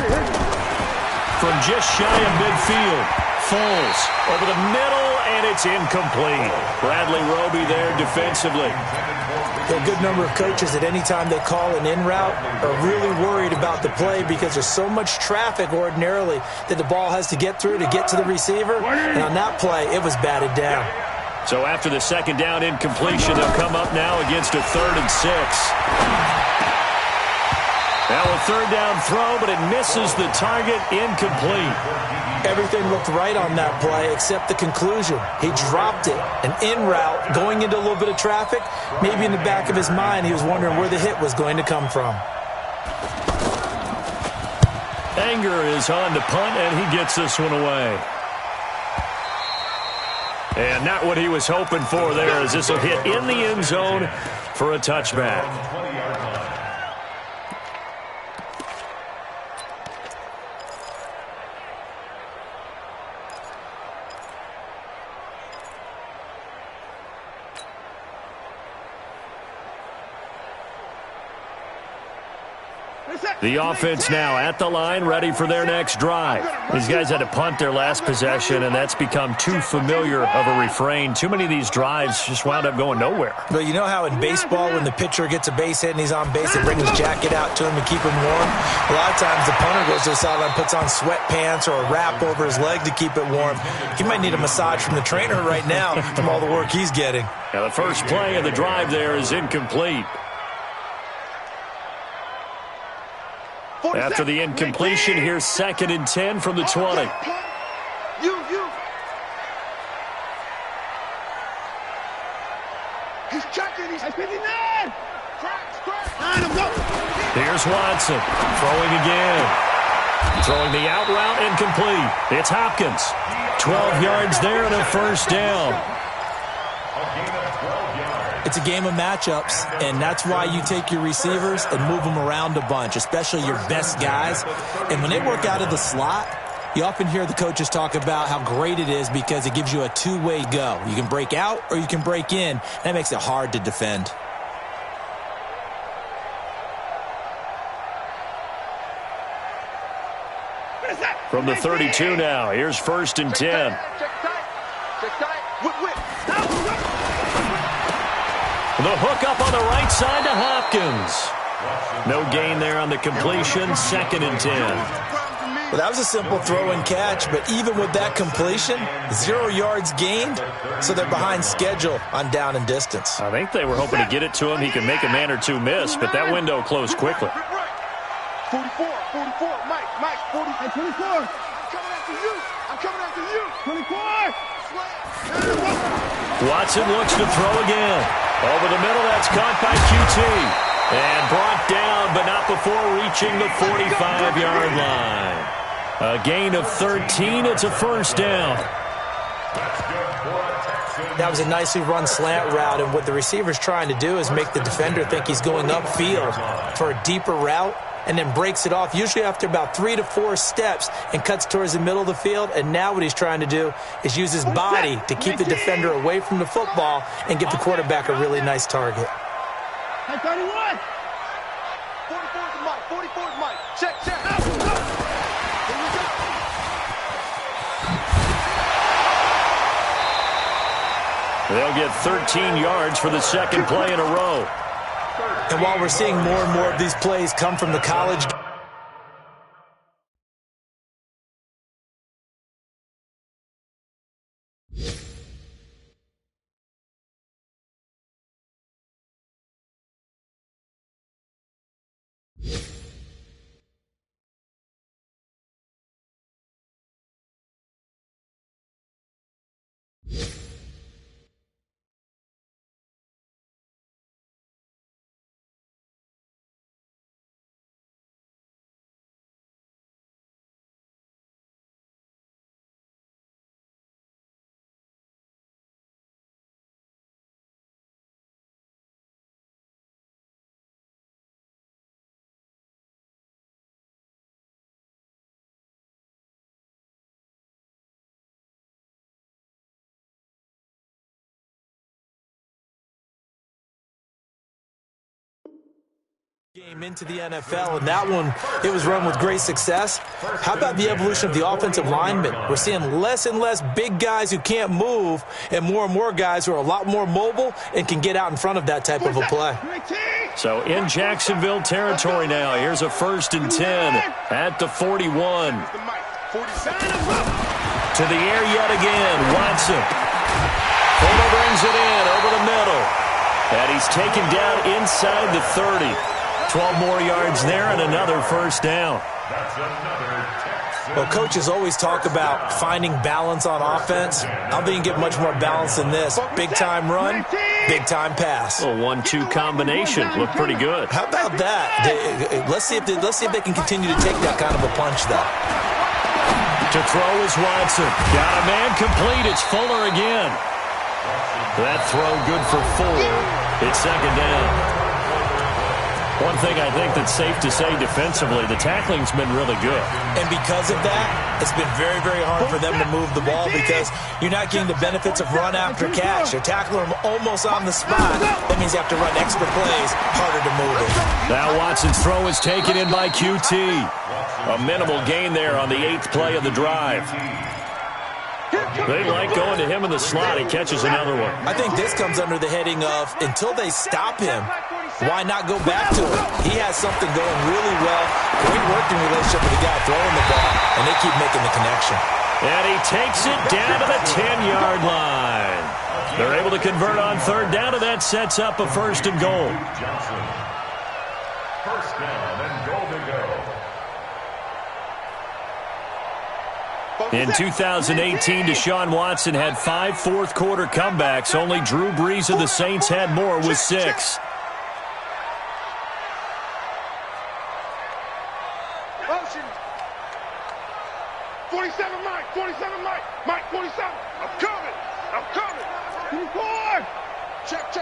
From just shy of midfield, Foles over the middle, and it's incomplete. Bradley Roby there defensively. A good number of coaches at any time they call an in route are really worried about the play because there's so much traffic ordinarily that the ball has to get through to get to the receiver. And on that play, it was batted down. So after the 2nd down incompletion, they'll come up now against a 3rd and 6. Now a 3rd down throw, but it misses the target, incomplete. Everything looked right on that play except the conclusion. He dropped it, an in route, going into a little bit of traffic. Maybe in the back of his mind, he was wondering where the hit was going to come from. Anger is on to punt, and he gets this one away. And not what he was hoping for there, as this will hit in the end zone for a touchback. The offense now at the line, ready for their next drive. These guys had to punt their last possession, and that's become too familiar of a refrain. Too many of these drives just wound up going nowhere. But you know how in baseball, when the pitcher gets a base hit and he's on base, they bring his jacket out to him and keep him warm? A lot of times the punter goes to the sideline, puts on sweatpants or a wrap over his leg to keep it warm. He might need a massage from the trainer right now from all the work he's getting. Now the first play of the drive there is incomplete. After the incompletion, here's 2nd and 10 from the 20. He's checking. He's 59. Here's Watson throwing again. Throwing the out route, incomplete. It's Hopkins. 12 yards there and a 1st down. It's a game of matchups, and that's why you take your receivers and move them around a bunch, especially your best guys. And when they work out of the slot, you often hear the coaches talk about how great it is because it gives you a two-way go. You can break out or you can break in. That makes it hard to defend. From the 32 now, here's 1st and 10. The hook up on the right side to Hopkins. No gain there on the completion, 2nd and 10. Well, that was a simple throw and catch, but even with that completion, 0 yards gained, so they're behind schedule on down and distance. I think they were hoping to get it to him. He could make a man or two miss, but that window closed quickly. 44, Mike, 40, 24. I'm coming after you. 24. Watson looks to throw again. Over the middle, that's caught by QT. And brought down, but not before reaching the 45-yard line. A gain of 13. It's a 1st down. That was a nicely run slant route, and what the receiver's trying to do is make the defender think he's going upfield for a deeper route, and then breaks it off, usually after about 3 to 4 steps, and cuts towards the middle of the field. And now what he's trying to do is use his body to keep the defender away from the football and give the quarterback a really nice target. Hey, 31. 44 is Mike. 44 is Mike. Check, check. Here we go. They'll get 13 yards for the second play in a row. And while we're seeing more and more of these plays come from the college game into the NFL, and that one, it was run with great success. How about the evolution of the offensive linemen? We're seeing less and less big guys who can't move and more guys who are a lot more mobile and can get out in front of that type of a play. So in Jacksonville territory now, here's a 1st and 10 at the 41. To the air yet again, Watson. Fuller brings it in over the middle. And he's taken down inside the 30. 12 more yards there and another 1st down. Well, coaches always talk about finding balance on offense. I don't think you can get much more balance than this. Big-time run, big-time pass. A 1-2 combination. Looked pretty good. How about that? Let's see if they can continue to take that kind of a punch, though. To throw is Watson. Got a man complete. It's Fuller again. That throw good for 4. It's 2nd down. One thing I think that's safe to say defensively, the tackling's been really good. And because of that, it's been very, very hard for them to move the ball because you're not getting the benefits of run after catch. You're tackling them almost on the spot. That means you have to run extra plays, harder to move it. Now Watson's throw is taken in by QT. A minimal gain there on the 8th play of the drive. They like going to him in the slot. He catches another one. I think this comes under the heading of until they stop him, why not go back to him? He has something going really well. Great working relationship with the guy throwing the ball, and they keep making the connection. And he takes it down to the 10-yard line. They're able to convert on 3rd down, and that sets up a 1st and goal. Johnson. 1st down and goal to go. In 2018, Deshaun Watson had 5 fourth-quarter comebacks. Only Drew Brees of the Saints had more with 6. Motion. 47 Mike. 47 Mike. Mike 47. I'm coming. I'm coming. 24. Check.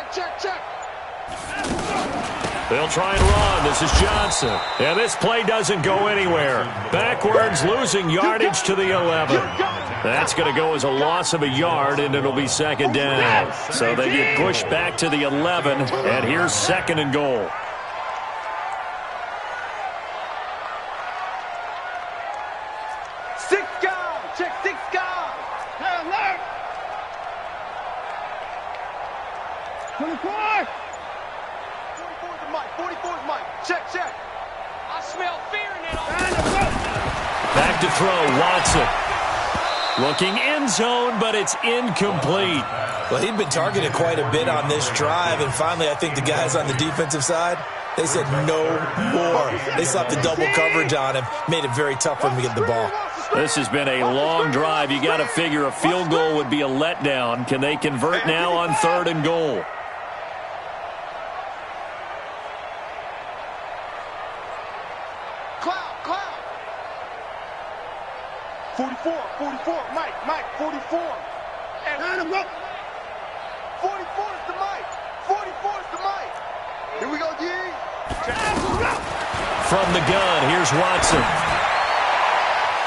They'll try and run. This is Johnson. And this play doesn't go anywhere. Backwards, losing yardage to the 11. That's going to go as a loss of a yard, and it'll be 2nd down. So they get pushed back to the 11, and here's 2nd and goal. Six guys. Check 6 guys. Hey, alert. 24. 44 is Mike. 44 is Mike. Check. I smell fear in it. Back to throw, Watson. Looking end zone, but it's incomplete. Well, he'd been targeted quite a bit on this drive, and finally I think the guys on the defensive side, they said no more. They slapped the double coverage on him, made it very tough for him to get the ball. This has been a long drive. You got to figure a field goal would be a letdown. Can they convert now on 3rd and goal? Cloud. 44, Mike, 44. And let him go. 44 is the Mike. 44 is the Mike. Here we go, G. from the gun. Here's Watson.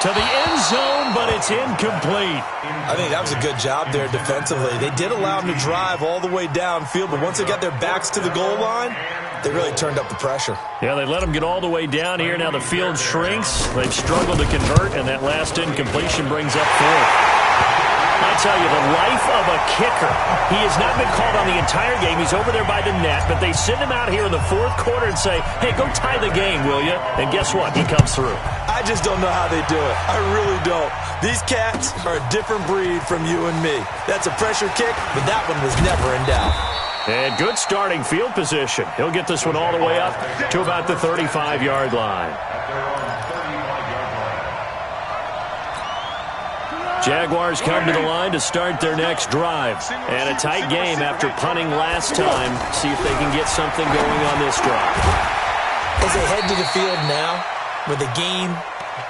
To the end zone, but it's incomplete. I think that was a good job there defensively. They did allow them to drive all the way downfield, but once they got their backs to the goal line, they really turned up the pressure. Yeah, they let them get all the way down here. Now the field shrinks. They've struggled to convert, and that last incompletion brings up fourth. I tell you, the life of a kicker. He has not been called on the entire game. He's over there by the net, but they send him out here in the fourth quarter and say, hey, go tie the game, will you? And guess what? He comes through. I just don't know how they do it. I really don't. These cats are a different breed from you and me. That's a pressure kick, but that one was never in doubt. And good starting field position. He'll get this one all the way up to about the 35-yard line. Jaguars come to the line to start their next drive. And a tight game after punting last time. See if they can get something going on this drive. As they head to the field now, with the game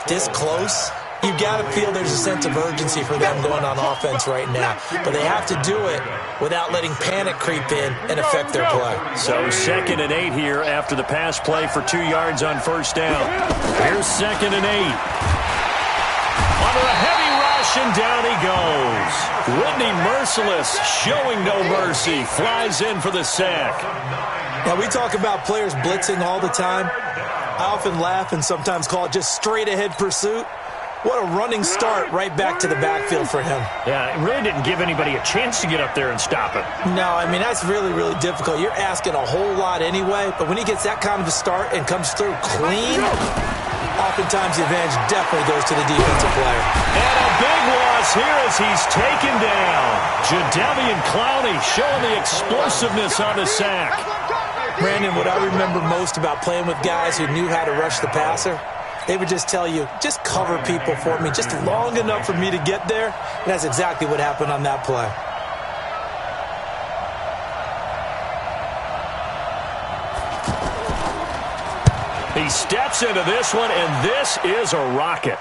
this close, you've got to feel there's a sense of urgency for them going on offense right now. But they have to do it without letting panic creep in and affect their play. So 2nd and 8 here after the pass play for 2 yards on first down. Here's 2nd and 8. Under a heavy rush, and down he goes. Whitney Merciless, showing no mercy, flies in for the sack. Now, we talk about players blitzing all the time. I often laugh and sometimes call it just straight-ahead pursuit. What a running start right back to the backfield for him. Yeah, it really didn't give anybody a chance to get up there and stop it. No, I mean, that's really, really difficult. You're asking a whole lot anyway, but when he gets that kind of a start and comes through clean, oftentimes the advantage definitely goes to the defensive player. And a big loss here as he's taken down. Jadeveon Clowney showing the explosiveness on the sack. Brandon, what I remember most about playing with guys who knew how to rush the passer, they would just tell you, just cover people for me, just long enough for me to get there. And that's exactly what happened on that play. He steps into this one, and this is a rocket.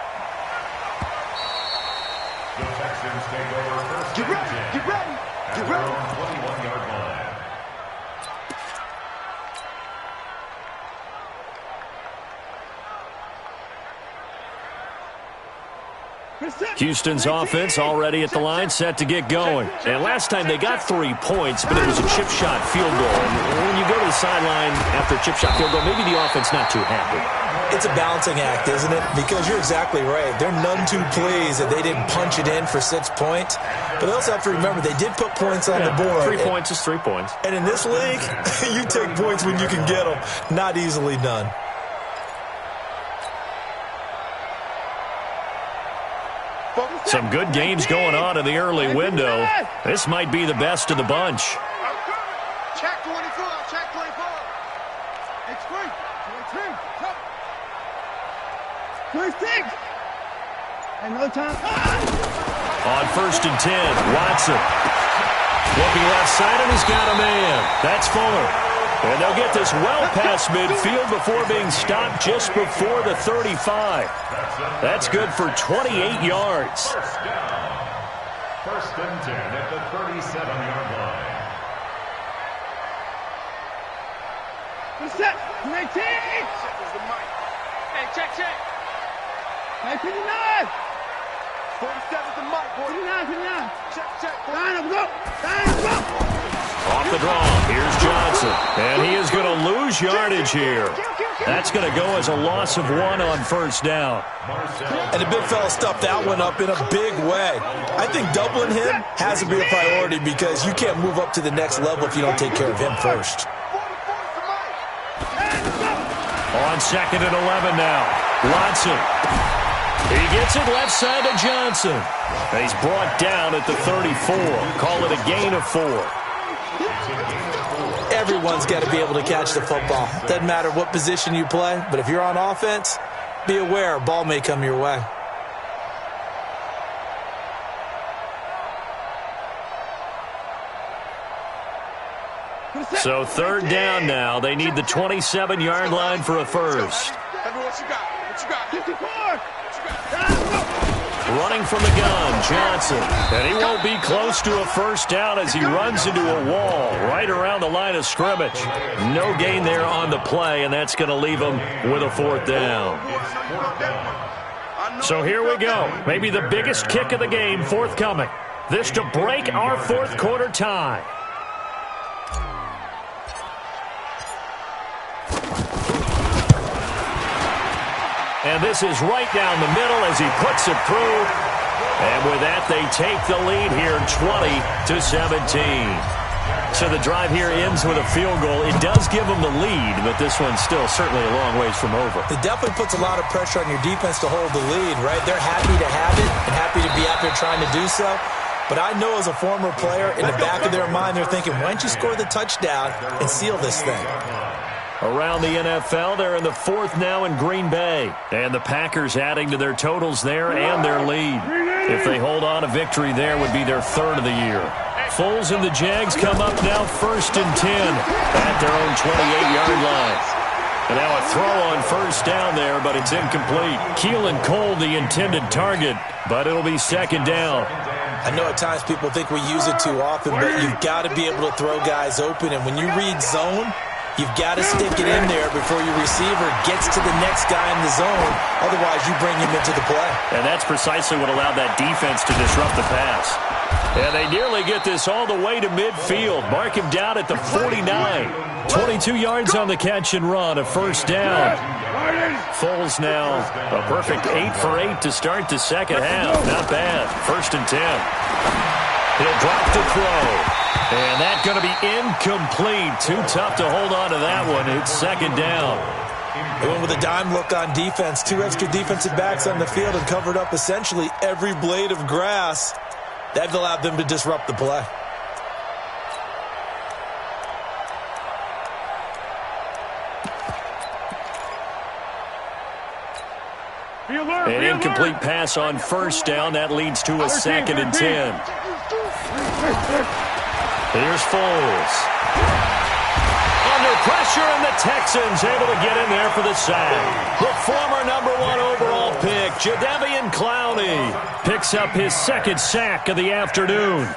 The Texans take over first. Get ready, get ready, get ready. 21-yard line. Houston's offense already at the line, set to get going. And last time they got 3 points, but it was a chip shot field goal. And when you go to the sideline after a chip shot field goal, maybe the offense not too happy. It's a balancing act, isn't it? Because you're exactly right. They're none too pleased that they didn't punch it in for 6 points. But they also have to remember they did put points on the board. 3 points is 3 points. And in this league, you take points when you can get them. Not easily done. Some good games going on in the early window. This might be the best of the bunch. Check 24, check 24. It's free. 26. And no time. On 1st and 10, Watson. Looking left side, and he's got a man. That's Fuller. And they'll get this well past midfield before being stopped just before the 35. That's good for 28 yards. First down. 1st and 10 at the 37-yard line. Set. 19. Hey, check. 59. 47's the mic, boy. 59. Check. Line up, go. Off the draw, here's Johnson. And he is going to lose yardage here. That's going to go as a loss of 1 on 1st down. And the big fella stuffed that one up in a big way. I think doubling him has to be a priority because you can't move up to the next level if you don't take care of him first. On 2nd and 11 now, Watson. He gets it left side to Johnson. And he's brought down at the 34. Call it a gain of 4. Everyone's got to be able to catch the football. Doesn't matter what position you play, but if you're on offense, be aware a ball may come your way. So 3rd down now. They need the 27-yard line for a first. Everyone, what you got? 54. Running from the gun, Johnson. And he won't be close to a first down as he runs into a wall right around the line of scrimmage. No gain there on the play, and that's going to leave him with a fourth down. So here we go. Maybe the biggest kick of the game forthcoming. This to break our fourth quarter tie. And this is right down the middle as he puts it through. And with that, they take the lead here 20-17. So the drive here ends with a field goal. It does give them the lead, but this one's still certainly a long ways from over. It definitely puts a lot of pressure on your defense to hold the lead, right? They're happy to have it and happy to be out there trying to do so. But I know as a former player, in the back of their mind, they're thinking, why don't you score the touchdown and seal this thing? Around the NFL, they're in the fourth now in Green Bay. And the Packers adding to their totals there and their lead. If they hold on, a victory there would be their third of the year. Foles and the Jags come up now 1st and 10 at their own 28-yard line. And now a throw on first down there, but it's incomplete. Keelan Cole, the intended target, but it'll be 2nd down. I know at times people think we use it too often, but you've got to be able to throw guys open. And when you read zone, you've got to stick it in there before your receiver gets to the next guy in the zone. Otherwise, you bring him into the play. And that's precisely what allowed that defense to disrupt the pass. And they nearly get this all the way to midfield. Mark him down at the 49. 22 yards on the catch and run, a first down. Foles now a perfect 8 for 8 to start the second half. Not bad. 1st and 10. He'll drop to throw. And that's going to be incomplete. Too tough to hold on to that one. It's 2nd down. They went with a dime look on defense. 2 extra defensive backs on the field and covered up essentially every blade of grass. That allowed them to disrupt the play. An incomplete pass on first down. That leads to a 2nd and 10. Here's Foles. Under pressure, and the Texans able to get in there for the sack. The former #1 overall pick, Jadeveon Clowney, picks up his 2nd sack of the afternoon.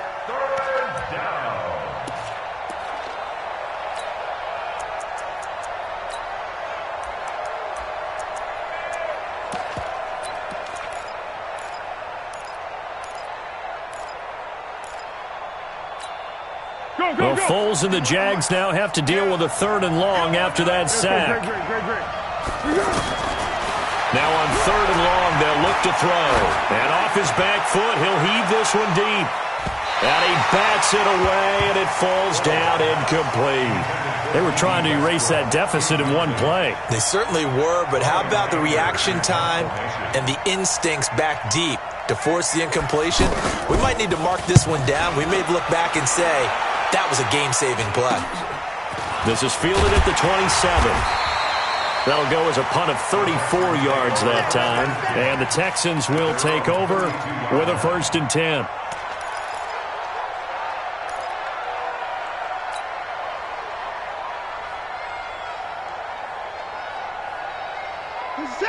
Well, Foles and the Jags now have to deal with a 3rd and long after that sack. Now on 3rd and long, they'll look to throw. And off his back foot, he'll heave this one deep. And he bats it away, and it falls down incomplete. They were trying to erase that deficit in one play. They certainly were, but how about the reaction time and the instincts back deep to force the incompletion? We might need to mark this one down. We may look back and say, that was a game-saving play. This is fielded at the 27. That'll go as a punt of 34 yards that time. And the Texans will take over with a 1st and 10.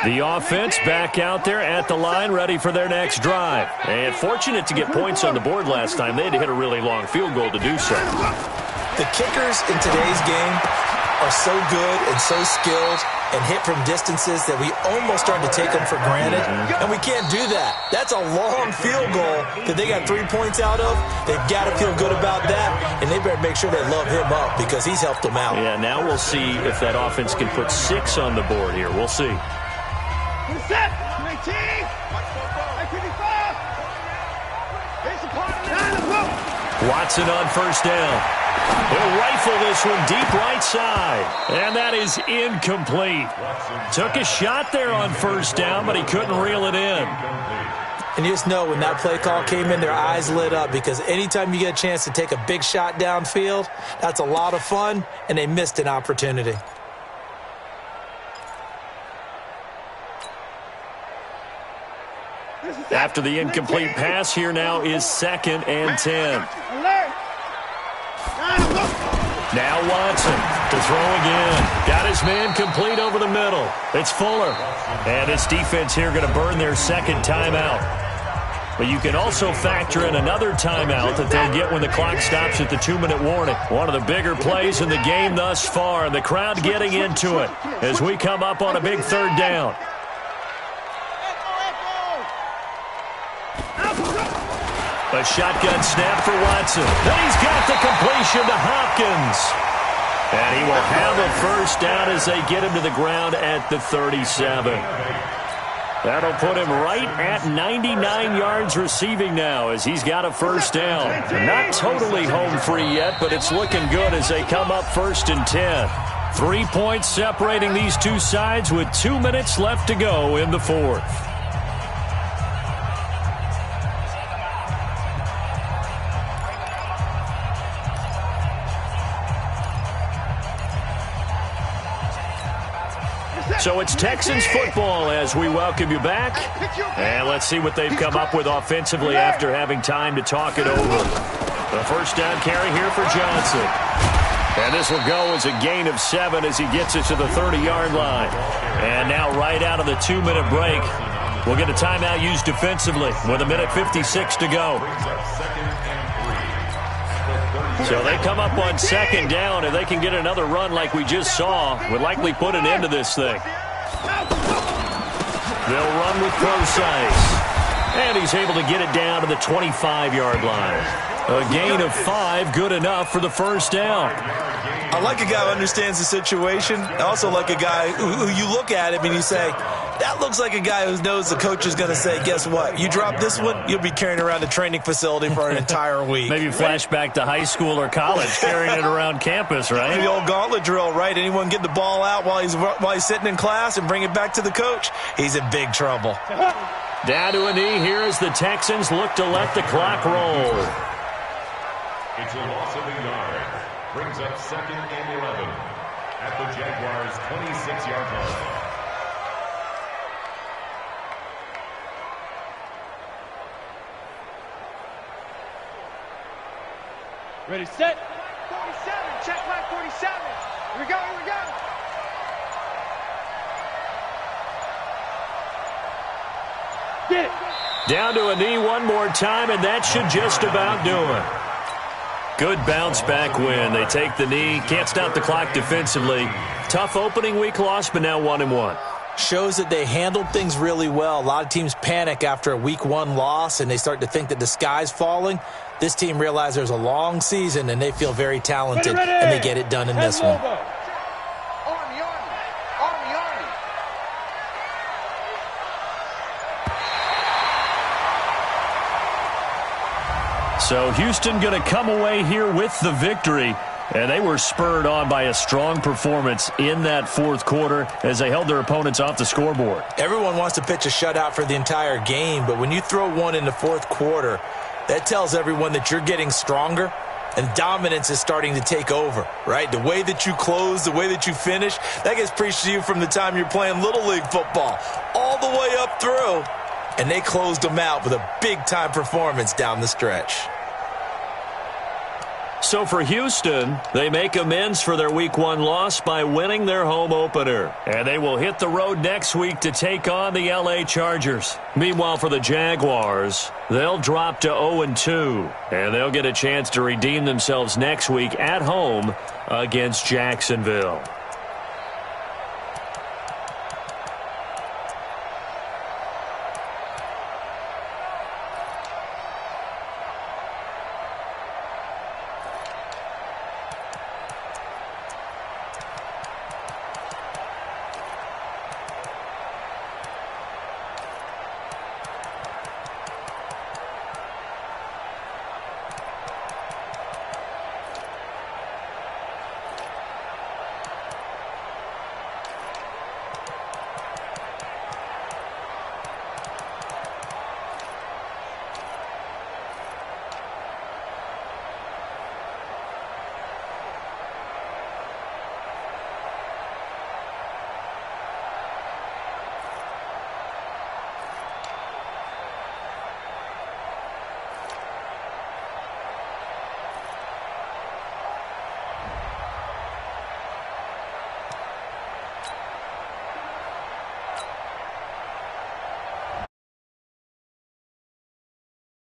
The offense back out there at the line, ready for their next drive. And fortunate to get points on the board last time. They had to hit a really long field goal to do so. The kickers in today's game are so good and so skilled and hit from distances that we almost start to take them for granted. And we can't do that. That's a long field goal that they got 3 points out of. They've got to feel good about that, and they better make sure they love him up because he's helped them out. Yeah, now we'll see if that offense can put 6 on the board here. We'll see. Set. 19. 55. Watson on first down. He'll rifle this one deep right side. And that is incomplete. Took a shot there on first down, but he couldn't reel it in. And you just know when that play call came in, their eyes lit up because anytime you get a chance to take a big shot downfield, that's a lot of fun, and they missed an opportunity. After the incomplete pass, here now is 2nd and 10. Now Watson to throw again. Got his man complete over the middle. It's Fuller. And his defense here going to burn their 2nd timeout. But you can also factor in another timeout that they'll get when the clock stops at the 2-minute warning. One of the bigger plays in the game thus far, and the crowd getting into it as we come up on a big third down. A shotgun snap for Watson. Then he's got the completion to Hopkins. And he will have a first down as they get him to the ground at the 37. That'll put him right at 99 yards receiving now as he's got a first down. Not totally home free yet, but it's looking good as they come up 1st and 10. 3 points separating these two sides with 2 minutes left to go in the fourth. So it's Texans football as we welcome you back. And let's see what they've come up with offensively after having time to talk it over. The first down carry here for Johnson. And this will go as a gain of 7 as he gets it to the 30-yard line. And now right out of the 2-minute break, we'll get a timeout used defensively with 1:56 to go. So they come up on 2nd down, and they can get another run like we just saw. Would likely put an end to this thing. They'll run with Procise. And he's able to get it down to the 25-yard line. A gain of 5, good enough for the first down. I like a guy who understands the situation. I also like a guy who you look at him and you say, that looks like a guy who knows the coach is going to say, guess what? You drop this one, you'll be carrying around the training facility for an entire week. Maybe flashback to high school or college, carrying it around campus, right? The old gauntlet drill, right? Anyone get the ball out while he's sitting in class and bring it back to the coach? He's in big trouble. Down to a knee here as the Texans look to let the clock roll. It's a loss of a yard. Brings up 2nd and 11 at the Jaguars' 26-yard line. Ready, set. 47, check flag 47. Here we go, here we go. Get it. Down to a knee one more time, and that should just about do it. Good bounce back win. They take the knee, can't stop the clock defensively. Tough opening week loss, but now 1-1. Shows that they handled things really well. A lot of teams panic after a week 1 loss, and they start to think that the sky's falling. This team realizes there's a long season, and they feel very talented, and they get it done in this one. Army, Army, Army, Army. So Houston going to come away here with the victory. And they were spurred on by a strong performance in that fourth quarter as they held their opponents off the scoreboard. Everyone wants to pitch a shutout for the entire game, but when you throw one in the fourth quarter, that tells everyone that you're getting stronger and dominance is starting to take over, right? The way that you close, the way that you finish, that gets preached to you from the time you're playing Little League football all the way up through. And they closed them out with a big-time performance down the stretch. So for Houston, they make amends for their Week 1 loss by winning their home opener. And they will hit the road next week to take on the LA Chargers. Meanwhile, for the Jaguars, they'll drop to 0-2. And they'll get a chance to redeem themselves next week at home against Jacksonville.